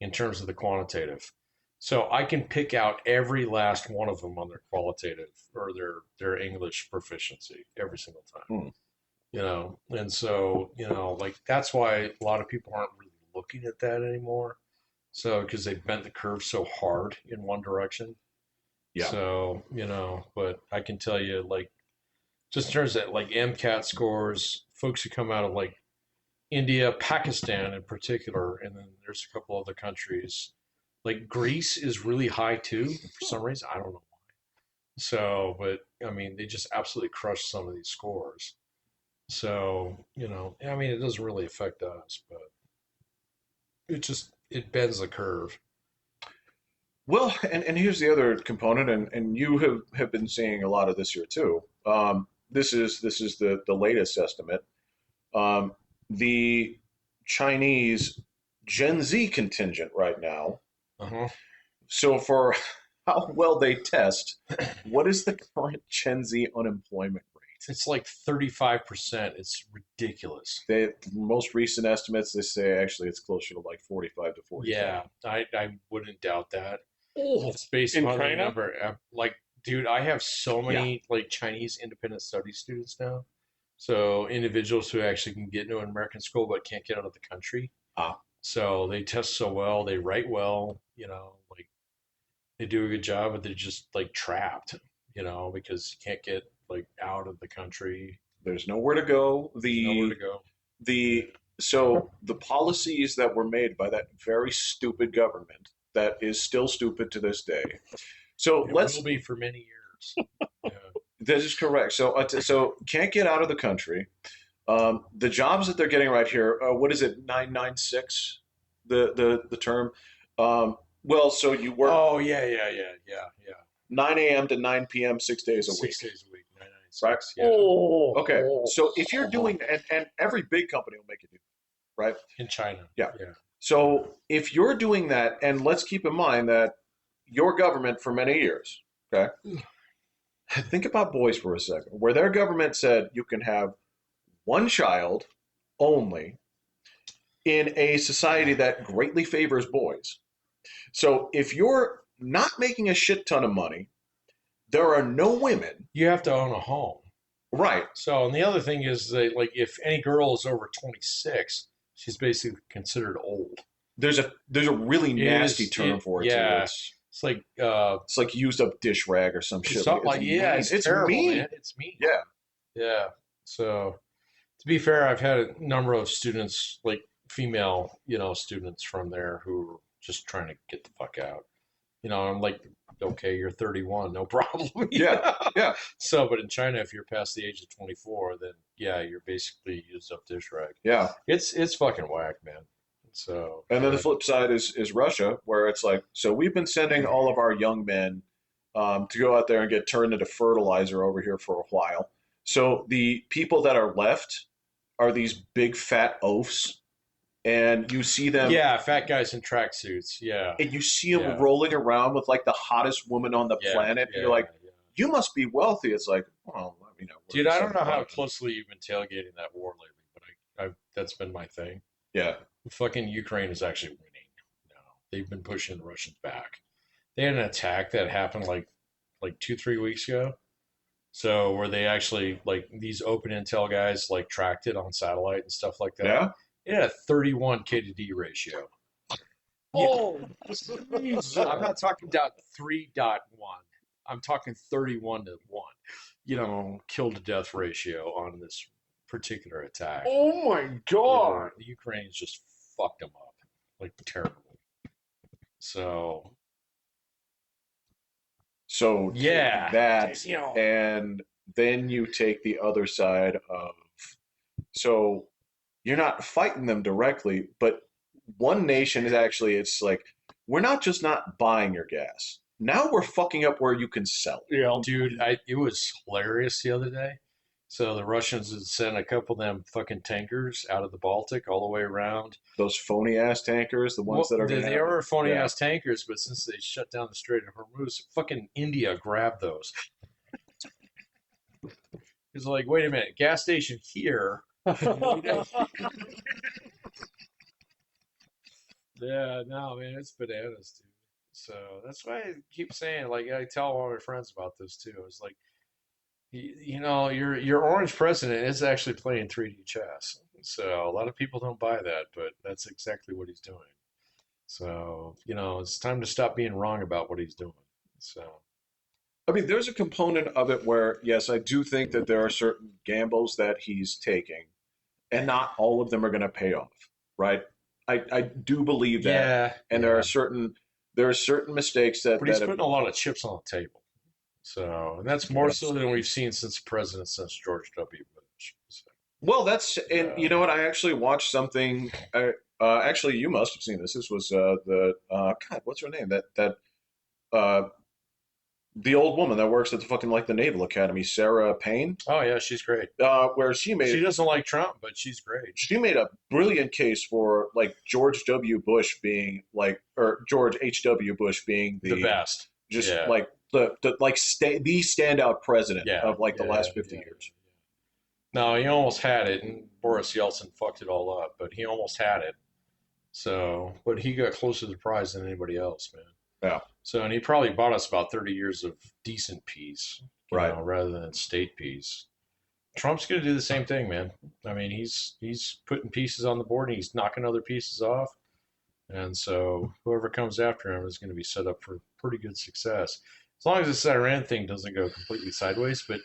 in terms of the quantitative. So I can pick out every last one of them on their qualitative or their English proficiency every single time. And so like that's why a lot of people aren't really looking at that anymore. So because they bent the curve so hard in one direction. Yeah. So but I can tell you like just in terms of like MCAT scores, folks who come out of like India, Pakistan in particular, and then there's a couple other countries. Like Greece is really high too for some reason. I don't know why. So, but I mean, they just absolutely crush some of these scores. So, I mean, it doesn't really affect us, but it bends the curve. Well, and here's the other component, and you have been seeing a lot of this year too. This is the latest estimate. The Chinese Gen Z contingent right now, Uh-huh. So for how well they test, what is the current Gen Z unemployment rate? It's like 35%. It's ridiculous. The most recent estimates, they say actually it's closer to like 45 to 47. Yeah, I wouldn't doubt that. Oh, It's based in upon the China? number. Like, dude, I have so Yeah. many like Chinese independent study students now. So individuals who actually can get into an American school but can't get out of the country. Ah, So they test so well, they write well, like they do a good job, but they're just like trapped, because you can't get like out of the country. there's nowhere to go. There's nowhere to go. The so the policies that were made by that very stupid government that is still stupid to this day. So It will let's be for many years. Yeah. This is correct. So can't get out of the country. The jobs that they're getting right here, what is it, 996? The term. Well, so you work Oh yeah. 9 a.m. to 9 p.m. 6 days a week, 6 days a week, right? 996. Yeah, Oh, Okay. oh, So if you're doing, and every big company will make you do, that, right? in China. Yeah. Yeah. So if you're doing that, and let's keep in mind that your government for many years, okay, think about boys for a second, where their government said you can have one child only in a society that greatly favors boys. So if you're not making a shit ton of money, there are no women. You have to own a home. Right. So, and the other thing is that, like, if any girl is over 26, she's basically considered old. There's a really nasty term for it too. Yeah. It's like, It's like used up dish rag or some shit. something like, yeah, mean. it's terrible, mean. man. It's mean. Yeah. Yeah. So, to be fair, I've had a number of students, like female, students from there who are just trying to get the fuck out. I'm like, okay, you're 31, no problem. Yeah. Yeah. So, but in China, if you're past the age of 24, then yeah, you're basically used up dish rag. Yeah. It's fucking whack, man. So, And then the flip side is Russia, where it's like, so we've been sending all of our young men to go out there and get turned into fertilizer over here for a while. So the people that are left are these big fat oafs, and you see them. yeah, fat guys in tracksuits. Yeah, And you see them yeah, rolling around with like the hottest woman on the yeah, planet. yeah, And you're like, yeah. you must be wealthy. It's like, well, Dude, I don't know how closely you've been tailgating that war lately, but that's been my thing. Yeah. Fucking Ukraine is actually winning now. They've been pushing the Russians back. They had an attack that happened like 2-3 weeks ago. So where they actually like these open intel guys like tracked it on satellite and stuff like that. Yeah. It had a 31 K to D ratio. oh, I'm not talking dot 3.1. I'm talking 31 to 1. Kill to death ratio on this particular attack. oh my God! The Ukrainians just fucked them up like terribly. So yeah, that, Damn. and then you take the other side of, so you're not fighting them directly, but one nation is actually, it's like, we're not just not buying your gas. Now we're fucking up where you can sell it. Yeah. dude, it was hilarious the other day. So the Russians had sent a couple of them fucking tankers out of the Baltic all the way around. Those phony ass tankers, the ones that are they, gonna they have, are phony yeah. ass tankers, but since they shut down the Strait of Hormuz, fucking India grabbed those. It's like, wait a minute, gas station here. Yeah, no, man, it's bananas, dude. So that's why I keep saying, like, I tell all my friends about this too. It's like, your orange president is actually playing 3D chess. So a lot of people don't buy that, but that's exactly what he's doing. So, it's time to stop being wrong about what he's doing. So, I mean, there's a component of it where, yes, I do think that there are certain gambles that he's taking, and not all of them are going to pay off, right? I do believe that, yeah, and yeah. there are certain mistakes that But he's that putting a lot of chips on the table. So, and that's more so than we've seen since George W. Bush. So, well, and you know what? I actually watched something. Actually, you must have seen this. This was the God, what's her name? That the old woman that works at the fucking like the Naval Academy, Sarah Payne, Oh yeah, she's great. where she She made doesn't like Trump, but she's great. a brilliant case for like George W. Bush being like, or George H.W. Bush being The the best. just Yeah. like the like the standout president Yeah. of like the Yeah. last 50 Yeah. years. No, he almost had it, and Boris Yeltsin fucked it all up, but he almost had it. So, but he got closer to the prize than anybody else, man. Yeah, So, and he probably bought us about 30 years of decent peace, right. rather than state peace. Trump's going to do the same thing, man. I mean, he's putting pieces on the board and he's knocking other pieces off. And so whoever comes after him is going to be set up for pretty good success. As long as this Iran thing doesn't go completely sideways. But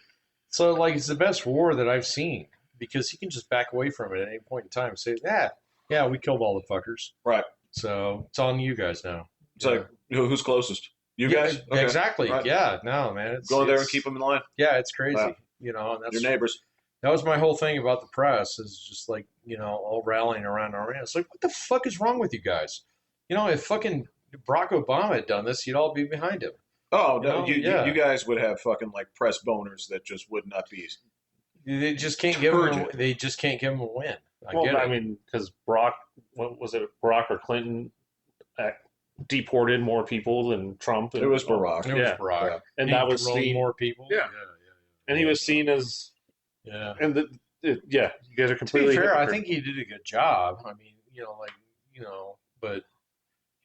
so, like, it's the best war that I've seen because he can just back away from it at any point in time and say, yeah, we killed all the fuckers. Right. So it's on you guys now. It's like, who's closest? You Yeah, guys? Okay. exactly. Right. Yeah, no, man. Go there and keep them in line. Yeah, it's crazy. Wow. And that's Your neighbors. that was my whole thing about the press is just like, all rallying around Iran. It's like, what the fuck is wrong with you guys? If fucking Barack Obama had done this, you'd all be behind him. Oh, no, Yeah. you guys would have fucking like press boners that just would not be. They just can't give him. Turgid. They just can't give him a win. I mean, because Barack, what was it, Barack or Clinton deported more people than Trump? It was Barack. It was Barack. Yeah. And He that was enrolled seen, more people. Yeah. and he was seen as, Yeah. and you guys are To completely be fair, I hypocrite. think he did a good job. I mean, but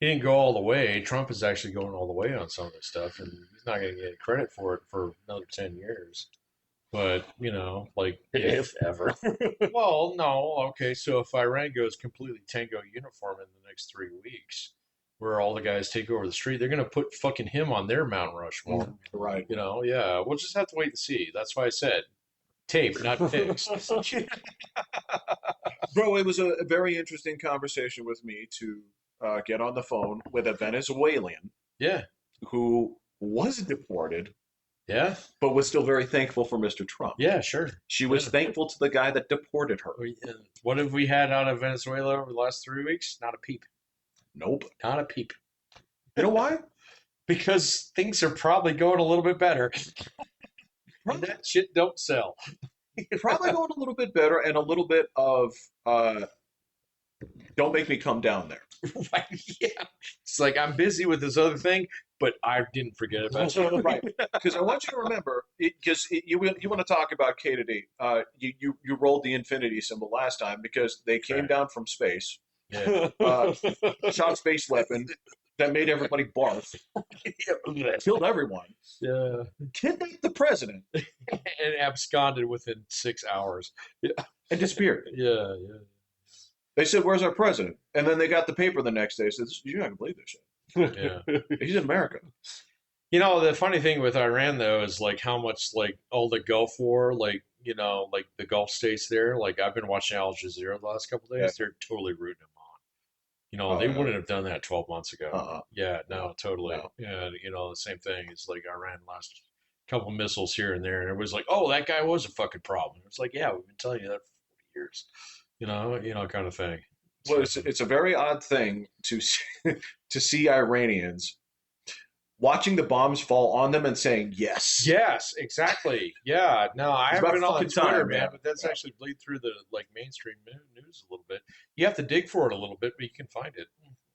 he didn't go all the way. Trump is actually going all the way on some of this stuff, and he's not going to get credit for it for another 10 years. But, like, if ever. well, no, okay, so if Iran goes completely tango uniform in the next 3 weeks, where all the guys take over the street, they're going to put fucking him on their Mount Rushmore. Right. Yeah, we'll just have to wait and see. That's why I said tape, not fixed. Bro, it was a very interesting conversation with me to get on the phone with a Venezuelan Yeah, who was deported, yeah, but was still very thankful for Mr. Trump. yeah, sure. She was Yeah. thankful to the guy that deported her. What have we had out of Venezuela over the last 3 weeks? Not a peep. Nope. Not a peep. You know why? Because things are probably going a little bit better. And that shit don't sell. Probably going a little bit better and a little bit of don't make me come down there. Right, yeah. It's like I'm busy with this other thing, but I didn't forget about you. Right. Because I want you to remember, because you want to talk about K to D. You rolled the infinity symbol last time because they came Right. down from space, Yeah. shot space weapon that made everybody barf, killed everyone, Yeah. kidnapped the president, And absconded within 6 hours. and disappeared. Yeah. They said, "Where's our president?" And then they got the paper the next day. Said, "You're not gonna believe this shit. Yeah. He's in America." The funny thing with Iran though is like how much like all the Gulf War, like like the Gulf states there. Like I've been watching Al Jazeera the last couple of days. Yeah. They're totally rooting him on. They wouldn't have done that 12 months ago. Yeah, no, totally. No. Yeah, the same thing. It's like Iran last couple missiles here and there, and it was like, oh, that guy was a fucking problem. It's like, yeah, we've been telling you that for 40 years. Kind of thing. Well, it's a very odd thing to see Iranians watching the bombs fall on them and saying yes. Yes, exactly. Yeah. No, I It's haven't about been on fucking Twitter, time, man, man. but that's Yeah. actually bleed through the like mainstream news a little bit. You have to dig for it a little bit, but you can find it.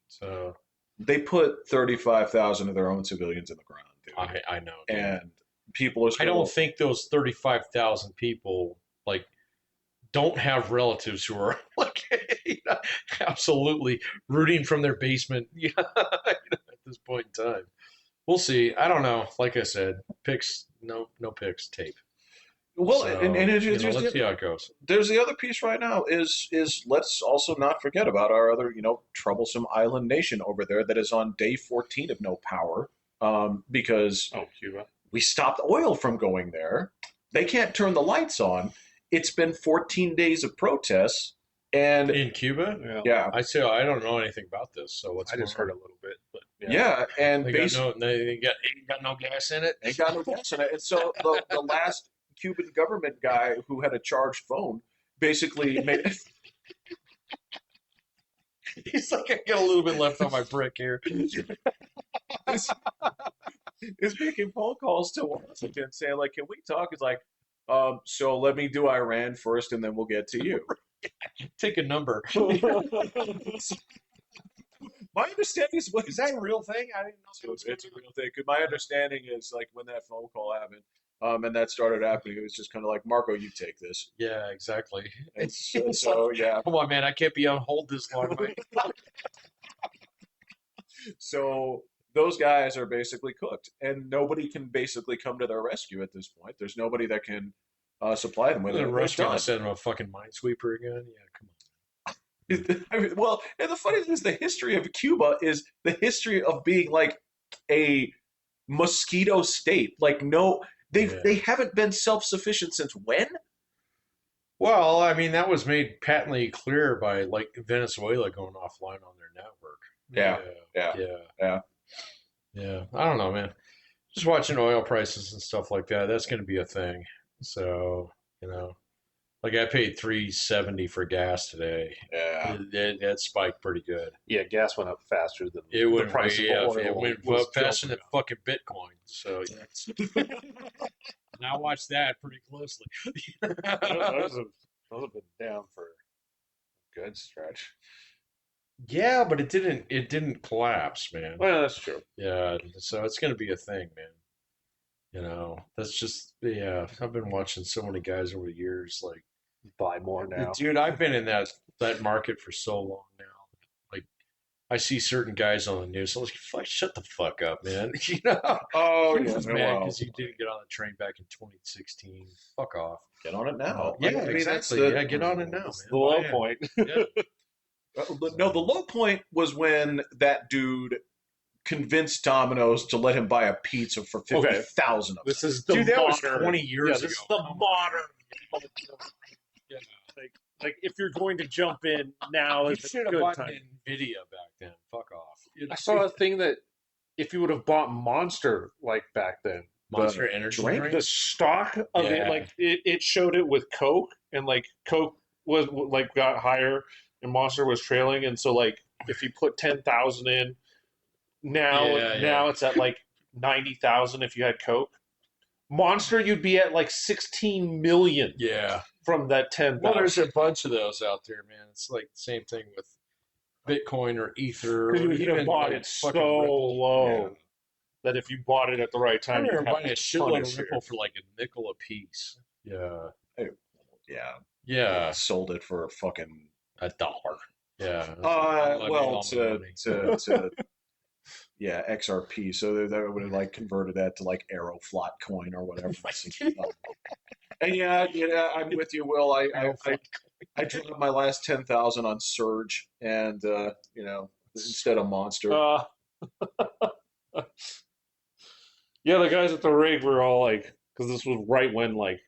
So They put 35,000 of their own civilians in the ground, dude. I know. Dude. And people are I still. don't think those 35,000 people like don't have relatives who are like absolutely rooting from their basement at this point in time. We'll see. I don't know. Like I said, picks, no picks, tape. Well, So, and it's let's just, see how it goes. there's the other piece right now is let's also not forget about our other troublesome island nation over there that is on day 14 of no power, because Cuba. we stopped oil from going there. They can't turn the lights on. It's been 14 days of protests, and In Cuba? yeah, I say I don't know anything about this. So what's I just heard going a little bit, but yeah, and on? They got no gas in it. ain't got no gas in it. And so the last Cuban government guy who had a charged phone basically made. He's like, I got a little bit left on my brick here. is making phone calls to Washington saying, like, can we talk? It's like, so let me do Iran first and then we'll get to you. Take a number. My understanding is what Is that a real thing? I didn't know. it's a real thing. 'Cause my understanding is like when that phone call happened, and that started happening, it was just kind of like, Marco, you take this. Yeah, exactly. And so yeah, Come on, man. I can't be on hold this long. Mate. so those guys are basically cooked, and nobody can basically come to their rescue at this point. There's nobody that can supply them with The it. Rush They're gonna done. send him a fucking minesweeper again? Yeah, come on. I mean, well, and the funny thing is, the history of Cuba is the history of being like a mosquito state. Like, no, Yeah. they haven't been self sufficient since when? Well, I mean, that was made patently clear by like Venezuela going offline on their network. Yeah, yeah, Yeah, yeah. yeah. I don't know, man. Just watching oil prices and stuff like that. That's going to be a thing. So, you know, like I paid 370 for gas today. Yeah. That spiked pretty good. Yeah, gas went up faster than It the went price of way up. oil. It went was up faster than jumping up. fucking Bitcoin. So, yeah. And I watched that pretty closely. Those have been down for a good stretch. Yeah, but it didn't collapse, man. Well, that's true. Yeah, so it's gonna be a thing, man. You know, that's just yeah. I've been watching so many guys over the years. Like, Buy more now. dude, I've been in that market for so long now. Like, I see certain guys on the news. I'm like, fuck, shut the fuck up, man. You know, Oh I'm yeah. just mad Well, because you didn't get on the train back in 2016. Fuck off. get on it now. Yeah, I mean, that's exactly. Yeah, get on it now, It's man. the low Buy in. point. Yeah. no. The low point was when that dude convinced Domino's to let him buy a pizza for 50,000 of them. This is the Dude, that was modern. 20 years yeah, ago. this is the Come on. modern. Yeah. Like if you're going to jump in now, You is should a have good bought time. Nvidia back then. Fuck off. I saw a thing that if you would have bought Monster like back then, Monster Energy drink? the stock of it, Yeah. like it showed it with Coke, and like Coke was like got higher, and Monster was trailing, and so like if you put 10,000 in, now Yeah. it's at like 90,000 if you had Coke. Monster, you'd be at like 16 million Yeah. from that 10,000. Well, there's a bunch of those out there, man. It's like the same thing with Bitcoin or Ether. Or Because you could have even bought like it fucking so Ripple. low that if you bought it at the right I time, remember you'd have buying a a ton shitload of of Ripple shares. for like a nickel a piece. Yeah. Yeah. Yeah. Sold it for a fucking. $1. Yeah. It's like, I made Well, all my money. to yeah, XRP. So they would have like converted that to like Aeroflot coin or whatever. And yeah, I'm with you, Will. I dropped my last 10,000 on Surge, and instead of Monster. Yeah, the guys at the rig were all like, because this was right when like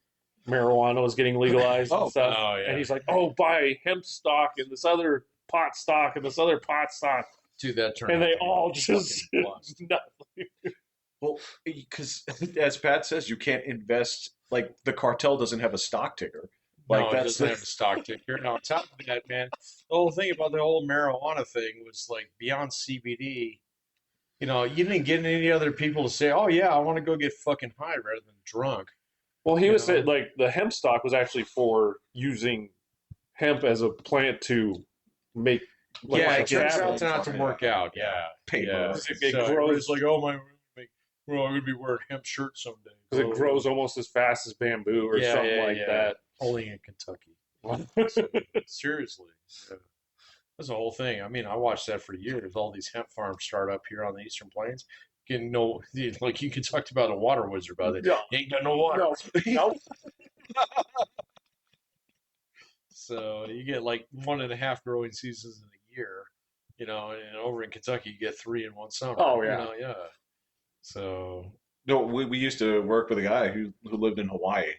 marijuana was getting legalized and stuff. Oh, yeah. And he's like, "Oh, buy hemp stock and this other pot stock and this other pot stock," Dude, that turned and out they to be all a just fucking bust. nothing. Well, because as Pat says, you can't invest. Like the cartel doesn't have a stock ticker. Like No, it that's doesn't have a stock ticker. And on top of that, man, the whole thing about the whole marijuana thing was like beyond CBD. You know, you didn't get any other people to say, "Oh yeah, I want to go get fucking high rather than drunk." Well, he You was know? saying like the hemp stock was actually for using hemp as a plant to make. Like, Yeah, like it a turns tablet. out not to work out. Yeah, paper. yeah. It So grows- it's like, oh my, well, I'm gonna be wearing hemp shirts someday. Because it grows almost as fast as bamboo or something like that. Only in Kentucky. Seriously. Yeah. That's the whole thing. I mean, I watched that for years. All these hemp farms start up here on the Eastern Plains. Getting no, like you could talk about a water wizard about it. Yeah. You ain't got no water. No. So you get like 1.5 growing seasons in a year, you know, and over in Kentucky you get 3 in one summer. Oh, yeah. You know, yeah. So. No, we used to work with a guy who lived in Hawaii.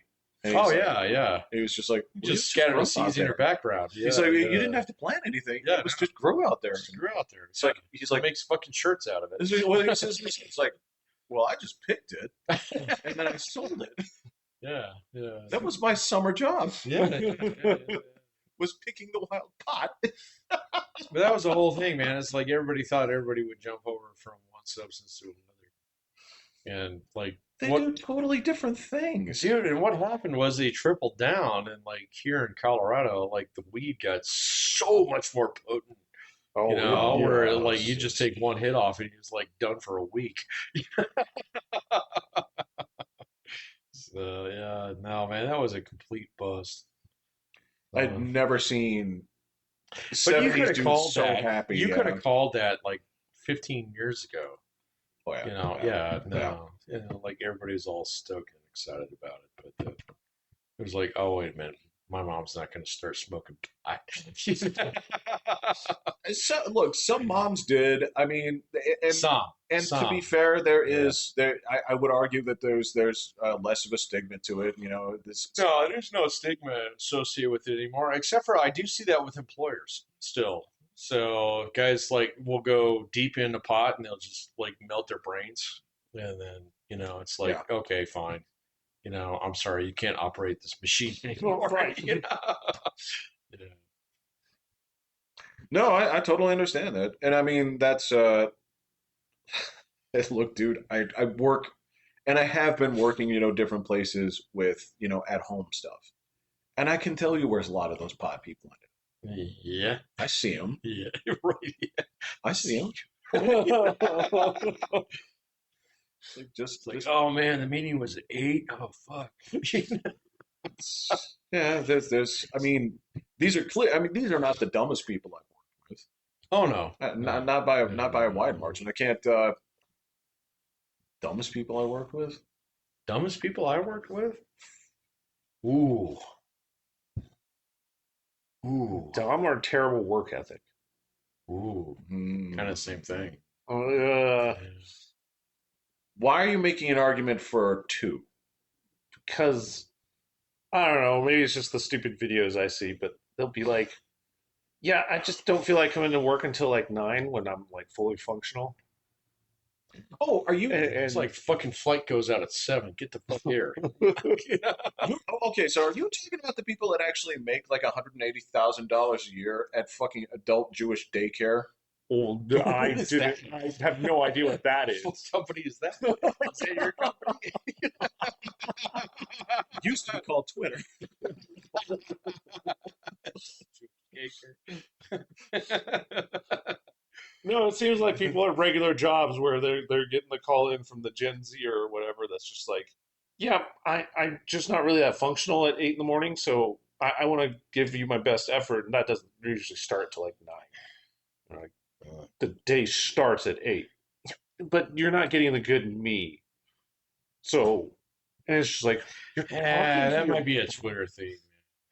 And he's Oh like- yeah. He was just like, You "Well, just you scatter grow the seeds out in your there." background. Yeah, He's like, you yeah. didn't have to plant anything. Yeah, It was no. just grow out there. Just grow out there. It's like he's like, makes fucking shirts out of it. this is what he says. It's like, well, I just picked it and then I sold it. Yeah. That was my summer job. Yeah. Was picking the wild pot. But that was the whole thing, man. It's like everybody thought everybody would jump over from one substance to another. And like They what, do totally different things. dude? And what happened was they tripled down, and like here in Colorado, like the weed got so much more potent. You Oh know, yeah. where Oh, like it's you just just take one hit off and you're like done for a week. So yeah, no man, that was a complete bust. I'd Uh, never seen but you could 70s have dudes called so that. happy. You could Yeah. have called that like 15 years ago. Oh yeah. You know, Yeah. yeah, Yeah. no, you know, like everybody was all stoked and excited about it, but it was like, oh wait a minute, my mom's not going to start smoking pot. So, look, some moms did. I mean, and to be some, fair, yeah. I would argue that there's less of a stigma to it. You know, this. No, there's no stigma associated with it anymore, except for I do see that with employers still. So guys like will go deep into pot and they'll just like melt their brains, and then you know it's like Yeah. okay, fine. You know, I'm sorry, you can't operate this machine anymore. Right. You know? Yeah. No, I totally understand that, and I mean that's look, dude, I work, and I have been working, different places with, at home stuff, and I can tell you where's a lot of those pot people in it. Yeah, I see them. yeah, right. Yeah. I see them. Like It's like, just oh man, the meeting was at 8. Oh fuck. yeah. There's. I mean, these are clear. I mean, these are not the dumbest people I've worked with. Oh no, Not no, not by no, not no, by a no, wide no. margin. I can't. Dumbest people I worked with. Dumbest people I worked with? Ooh, ooh, Dumb or terrible work ethic. ooh. Kind of same Hmm. thing. Uh, Yeah. Why are you making an argument for two? because I don't know. Maybe it's just the stupid videos I see, but they'll be like, "Yeah, I just don't feel like coming to work until like 9 when I'm like fully functional." Oh, are you? It's like fucking flight goes out at 7. Get the fuck here. Yeah. Okay, so are you talking about the people that actually make like $180,000 a year at fucking adult Jewish daycare? Well, What I is didn't. that? I have no idea what that What is. company is that? Is that your company? Used to be called Twitter. No, it seems like people at regular jobs where they're getting the call in from the Gen Z or whatever. That's just like, yeah, I'm just not really that functional at 8 in the morning, so I want to give you my best effort, and that doesn't usually start till like 9. Like, the day starts at 8, but you're not getting the good me. So, and it's just like you're talking Yeah, to that your. might be a Twitter thing.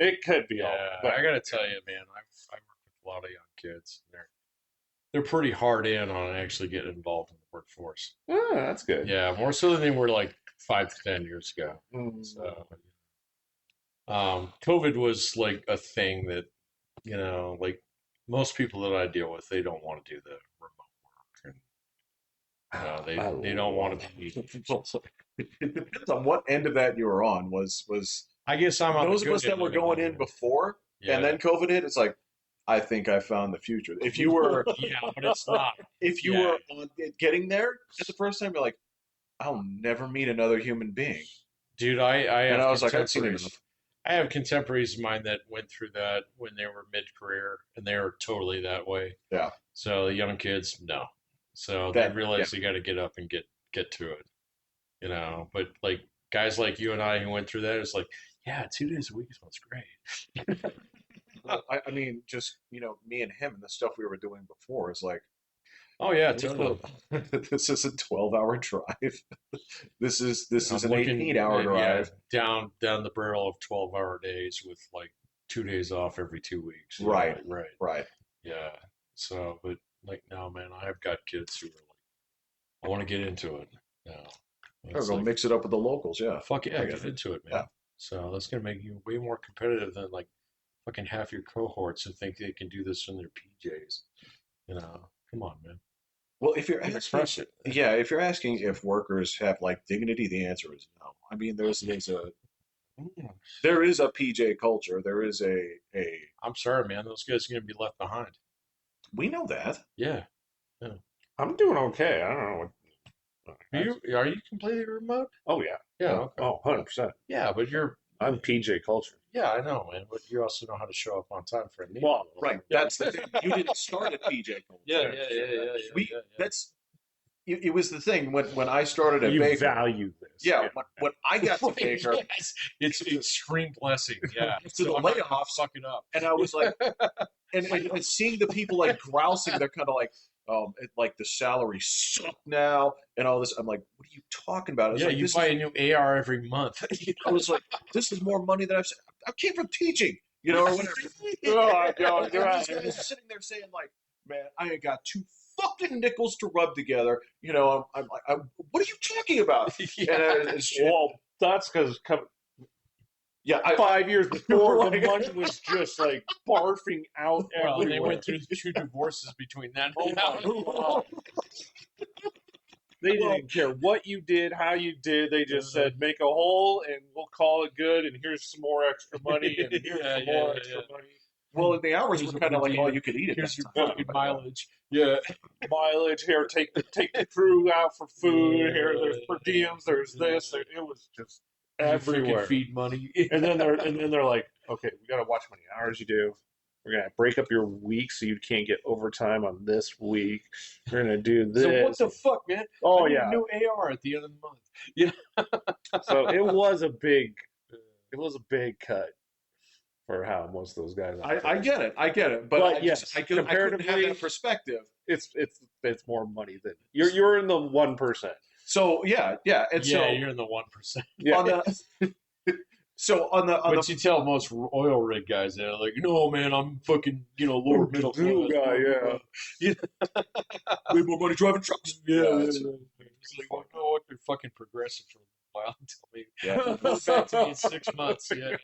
It could be all, Yeah, but I gotta tell you, man, I've worked with a lot of young kids. They're pretty hard in on actually getting involved in the workforce. that's good. Yeah, more so than they were like 5 to 10 years ago. Mm. So, COVID was like a thing that like most people that I deal with, they don't want to do the remote work, and I they don't want love to be. It depends on what end of that you were on. Was I guess I'm on the those of us good that end were of it going in now. before and Yeah, then COVID hit? It's like, I think I found the future. If you were yeah, but it's not. if you Yeah, were on, getting there at the first time, you're like, I'll never meet another human being. dude, I And have I was like, I'd seen contemporaries. enough. I have contemporaries of mine that went through that when they were mid-career, and they were totally that way. Yeah, So the young kids, no. So they that yeah. realize they got to get up and get to it, But like guys like you and I who went through that, it's like, yeah, 2 days a week sounds great. I mean, just me and him and the stuff we were doing before is like, Oh yeah, this totally. this is a 12-hour drive. This is I'm an looking, 18-hour yeah, drive. down the barrel of 12-hour days with like 2 days off every 2 weeks. Right, Like, right, right. yeah. So, but like, no, man, I've got kids who are like, I want to get into it now. I'll It's go like, mix it up with the locals. Yeah, fuck yeah, I get get it. into it, man. Yeah. So that's gonna make you way more competitive than like fucking half your cohorts who think they can do this in their PJs. Come on, man. Well, if you're You asking, crush it. yeah, if you're asking if workers have like dignity, the answer is no. I mean, Mm. there is a PJ culture. There is a I'm sorry, man. Those guys are gonna be left behind. we know that. Yeah, yeah. I'm doing okay. I don't know. Are you completely remote? Oh yeah. Yeah. Okay. Oh, 100%. Yeah, but I'm PJ culture. yeah, I know, man. But you also know how to show up on time for a meeting. Well, Right. That's the thing. You didn't start at PJ Culture. Yeah. We that's it was the thing when I started at you Baker. value this. Yeah, when I got to Right, Baker yes. It's an extreme blessing. Yeah. after the I'm not gonna layoffs, fuck it up. and I was like, and seeing the people like grousing, they're kind of like, like the salary suck now and all this. I'm like, what are you talking about? I was Yeah, like, you buy a new AR every month. I was like, this is more money than I came from teaching, or whatever. Oh, God, And these guys are sitting there saying like, man, I ain't got two fucking nickels to rub together. I'm like, what are you talking about? Yeah. And Well, that's because yeah, 5 years before, the Right. money was just like barfing out Well, and they everywhere. went through 2 divorces between then Oh and my now. God. They didn't care what you did, how you did. They just said, make a hole and we'll call it good. And here's some more extra money. And here's some more extra money. well, the hours Here's were a kind of like per all diem. you could eat at Here's that your time. fucking mileage. Yeah. Mileage here, take the crew out for food. Here, there's per diems. There's this. It was just everywhere. Freaking feed money. And then they're like, okay, we gotta watch how many hours you do. We're gonna break up your week so you can't get overtime on this week. We're gonna do this. So what the fuck, man? Oh I need yeah. a new AR at the end of the month. Yeah. So it was a big cut for how most of those guys. I get it, but But I yes, just I couldn't have comparatively- that perspective. It's more money than you're in the 1%. So yeah, and so You're in the 1%. Yeah. on the But you tell most oil rig guys, they're like, no, man, I'm fucking, lower middle class. Middle guy, yeah. way more money driving trucks. Yeah. it's- It's like, you know what? They're fucking progressive for a while. Tell me. Yeah. Go back to me in 6 months. Yeah.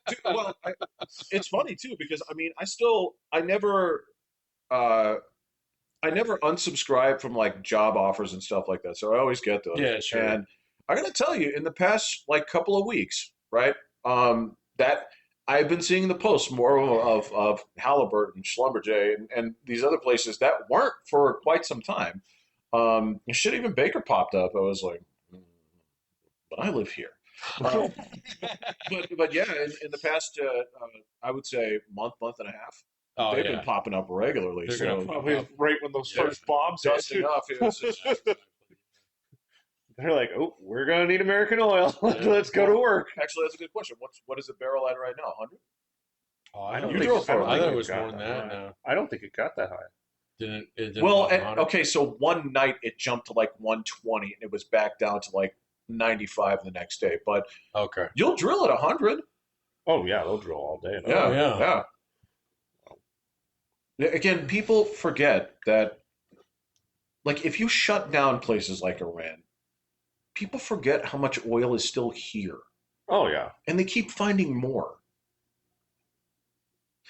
Dude, well, it's funny too because I never unsubscribed from like job offers and stuff like that. So I always get those. Yeah, sure. And I gotta tell you, in the past like couple of weeks, right? That I've been seeing the posts more of Halliburton, Schlumberger, and these other places that weren't for quite some time. Shit, even Baker popped up. I was like, but I live here. But yeah, in the past, I would say month and a half, Oh, they've yeah. been popping up regularly. They're So gonna Probably right when those first bombs hit. dusting off. They're like, oh, we're gonna need American oil. Yeah. Let's go to work. Actually, that's a good question. What is the barrel at right now? 100? Oh, I don't You think drove for it. I thought it it was got more than that. high. No, I don't think it got that high. it didn't. Well, go 100. okay, so one night it jumped to like 120 and it was back down to like 95 the next day. But Okay. you'll drill at 100. Oh yeah, they'll drill all day. Yeah, yeah. Again, people forget that, like, if you shut down places like Iran, people forget how much oil is still here, Oh yeah. and they keep finding more.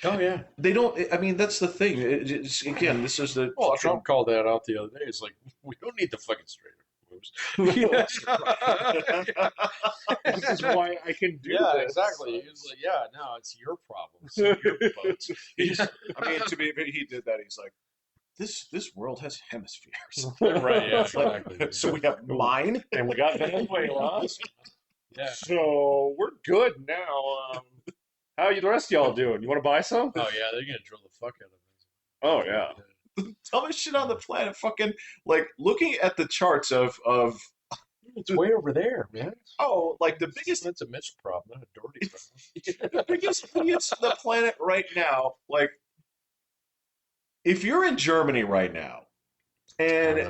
Oh yeah. They don't. I mean, that's the thing. Again, this is the Well, fucking- Trump called that out the other day. It's like we don't need the fucking straight moves. This is why I can do Yeah, this. exactly. He was like, yeah, no, it's your problem. It's your boats. I mean, to be, he did that. He's like, this world has hemispheres. Right, yeah, It's like, exactly. so we have mine. And we got Venezuela. Yeah. So we're good now. How you the rest of y'all doing? You want to buy some? Oh yeah, they're gonna drill the fuck out of it. Oh yeah. Dumbest shit on the planet. Fucking like looking at the charts of It's way over there, man. like the biggest That's a Mitchell problem, not a Doherty problem. the biggest idiots on the planet right now. Like, if you're in Germany right now, and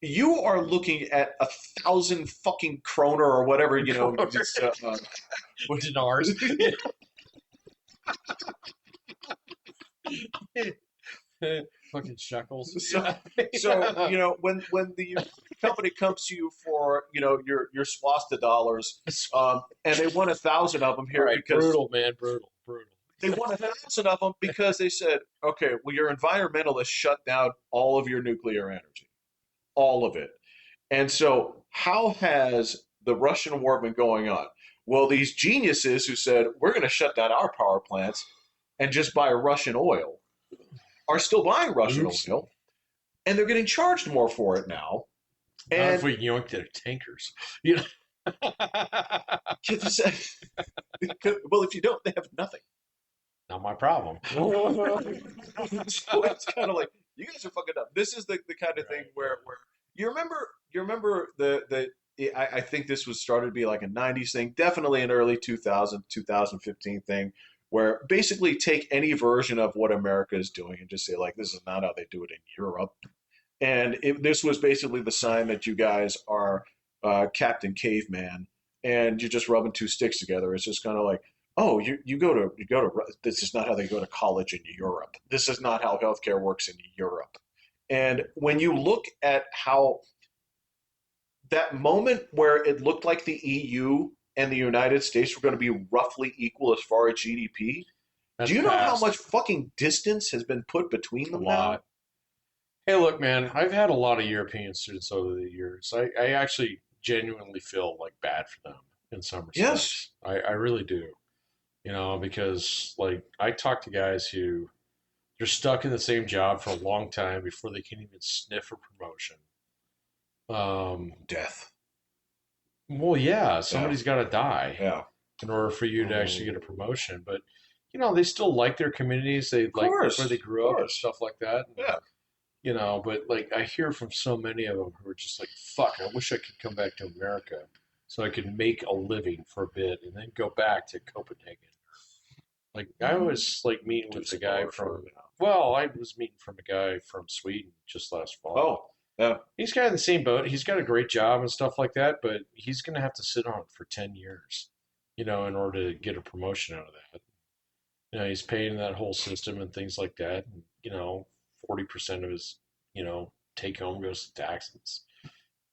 you are looking at 1,000 fucking kroner or whatever, it's, dinars. Fucking shekels. So when the company comes to you for your swasta dollars, and they want 1,000 of them here Right, because brutal, man, brutal. they want 1,000 of them because they said, okay, well, your environmentalists shut down all of your nuclear energy, all of it. And so how has the Russian war been going on? Well, these geniuses who said, we're going to shut down our power plants and just buy Russian oil are still buying Russian oil, and they're getting charged more for it now. Not if And we yoinked their tankers. You know. well, if you don't, they have nothing. Not my problem. So it's kind of like you guys are fucking up. This is the kind of thing Right. where you remember I think this was started to be like a 90s thing, definitely an early 2015 thing, where basically take any version of what America is doing and just say like this is not how they do it in Europe. And this was basically the sign that you guys are Captain Caveman, and you're just rubbing two sticks together. It's just kind of like, oh, you go to. This is not how they go to college in Europe. This is not how healthcare works in Europe. And when you look at how that moment where it looked like the EU and the United States were going to be roughly equal as far as GDP, do That's you know how past much fucking distance has been put between a them now? lot. Hey, look, man, I've had a lot of European students over the years. I actually genuinely feel like bad for them in some Yes. respects. I really do. Because like I talk to guys who they're stuck in the same job for a long time before they can even sniff a promotion. Um, Death. well, yeah, Yeah. somebody's got to die Yeah. in order for you to actually get a Mm. promotion. But they still like their communities. They Of like where course. they Of grew up and course. stuff like that. And, Yeah. but like I hear from so many of them who are just like, "Fuck, I wish I could come back to America so I could make a living for a bit and then go back to Copenhagen." Like I was like meeting Too with a guy far for from, me now. well, I was meeting from a guy from Sweden just last fall. Oh, yeah. He's kind of in the same boat. He's got a great job and stuff like that, but he's going to have to sit on it for 10 years, in order to get a promotion out of that. He's paying that whole system and things like that. And, 40% of his, take home goes to taxes,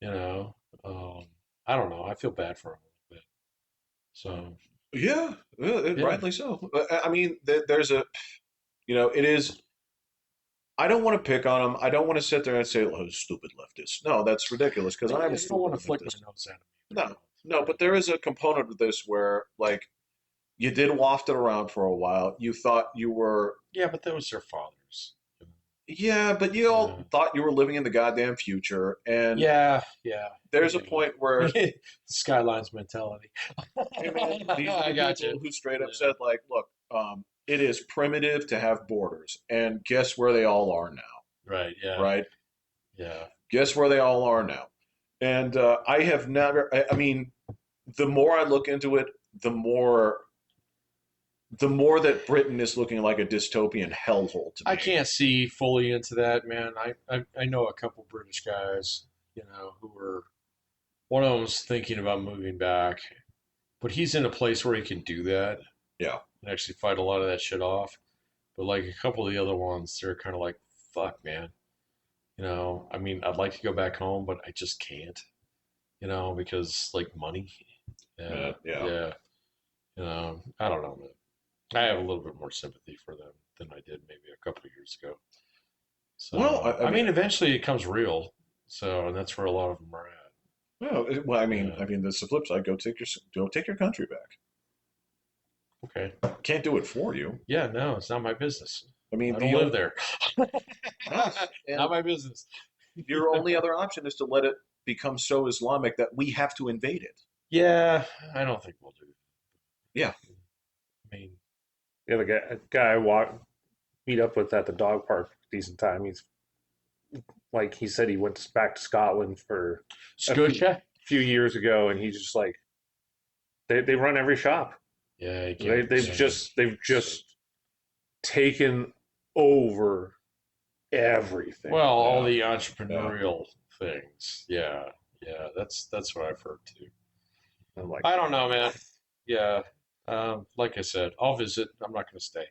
you know. Um, I don't know. I feel bad for him a little bit. So, Yeah. yeah. Rightly so. I mean, there's it is. I don't want to pick on them. I don't want to sit there and say, "Oh, stupid leftist." No, that's ridiculous because Yeah, I'm a you don't stupid want to flick my leftist. nose at him either. No, no, but there is a component of this where, like, you did waft it around for a while. You thought you were, Yeah, but that was their fathers. yeah, but you all Yeah. thought you were living in the goddamn future. And Yeah, yeah, there's a yeah. point where, Skylines mentality. hey, man, these are I the got you. people who straight up Yeah. said, like, look, it is primitive to have borders. And guess where they all are now, Right. Yeah. right? Yeah. Guess where they all are now. And I have never, I mean, the more I look into it, the more that Britain is looking like a dystopian hellhole to I me. can't see fully into that, man. I know a couple British guys, who were one of them was thinking about moving back, but he's in a place where he can do that Yeah. and actually fight a lot of that shit off. But like a couple of the other ones, they're kind of like, fuck, man. I mean, I'd like to go back home, but I just can't, because like money. Yeah, Yeah. yeah. I don't know, man. I have a little bit more sympathy for them than I did maybe a couple of years ago. Well, So, I I mean, mean, eventually it comes real. So, and that's where a lot of them are at. I mean, Yeah. that's the flip side. Go take your country back. Okay. Can't do it for you. Yeah, no, it's not my business. I mean, I don't live there. yes, Not and my business. your only other option is to let it become so Islamic that we have to invade it. Yeah, I don't think we'll do it. Yeah. I mean, The other guy I meet up with at the dog park a decent time. He's like he said he went back to Scotland for a Scotia? few years ago, and he's just like they run every shop. Yeah, you They can't. they've Yeah. just they've just taken over everything. Well, all Yeah. the Yeah. entrepreneurial things. Yeah, yeah, that's what I've heard too. I'm like, I don't know, man. Yeah. Like I said, I'll visit. I'm not going to stay.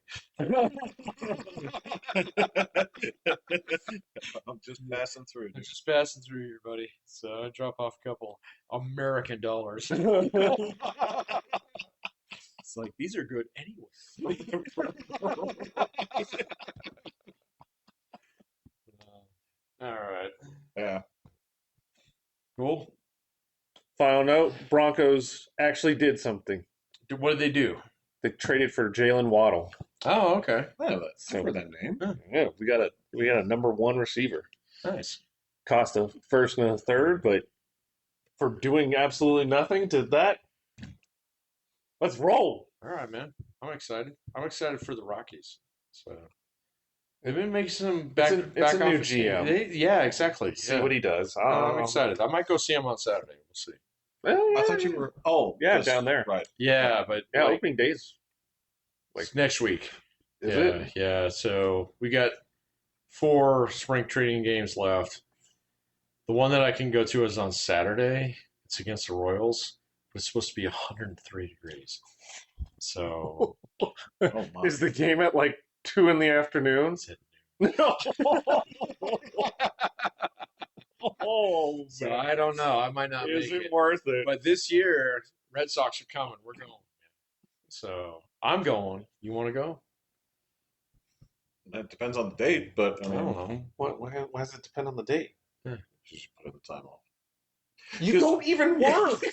I'm just passing through, I'm dude. just passing through here, buddy. So I drop off a couple American dollars. It's like these are good anyway. All right. Yeah. Cool. final note: Broncos actually did something. What did they do? They traded for Jalen Waddle. Oh, okay. I've So heard that name. yeah, we got a number one receiver Nice. cost a first and a third, but for doing absolutely nothing to that, let's roll. All right, man. I'm excited. I'm excited for the Rockies. So they've been making some back It's a new office things. GM. Yeah, exactly. See what he does. I'm excited. I might go see him on Saturday. We'll see. Well, I yeah, thought you were. Oh, yeah, down there. Right. Yeah, but Yeah, like, opening days. it's next week. Is yeah, it? Yeah. So we got 4 spring training games left. The one that I can go to is on Saturday. It's against the Royals. It's supposed to be 103 degrees. So Oh my. Is the game at like 2 in the afternoon? it's it. No. Oh, So man. I don't know. I might not Is make it it. worth it? But this year, Red Sox are coming. We're going. So I'm going. You want to go? That depends on the date, but I I mean, don't know. Why does it depend on the date? you should put in the time off. You don't even work.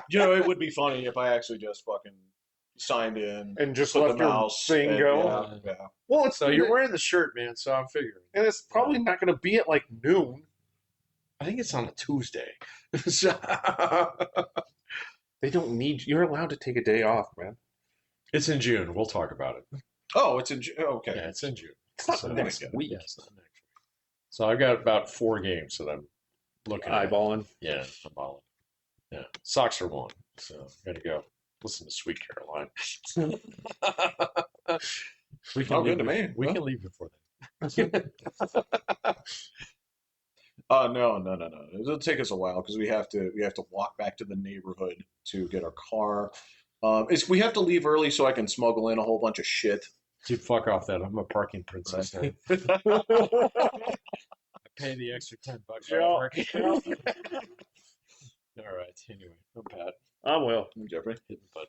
You know, it would be funny if I actually just fucking signed in And just put left the your mouse thing and, go. Yeah. Well, it's So you're wearing the shirt, man. So I'm figuring. and it's probably not going to be at like noon. I think it's on a Tuesday. So- They don't need. You're allowed to take a day off, man. it's in June. We'll talk about it. Oh, it's in okay. Yeah, it's in June. It's not So- next week. Yeah, it's not next week. So I've got about 4 games that I'm looking at. Eyeballing. Yeah, I'm balling. Yeah, Sox are one. So gotta go. Listen to Sweet Caroline. we can Oh, leave good to me. We Huh? can leave before then. No. It'll take us a while because we have to walk back to the neighborhood to get our car. We have to leave early so I can smuggle in a whole bunch of shit. Dude, fuck off that. I'm a parking princess. Right. I pay the extra $10 for Yeah. parking. All right. Anyway, I'm Pat. I'm Will. Jeffrey. Hit the button.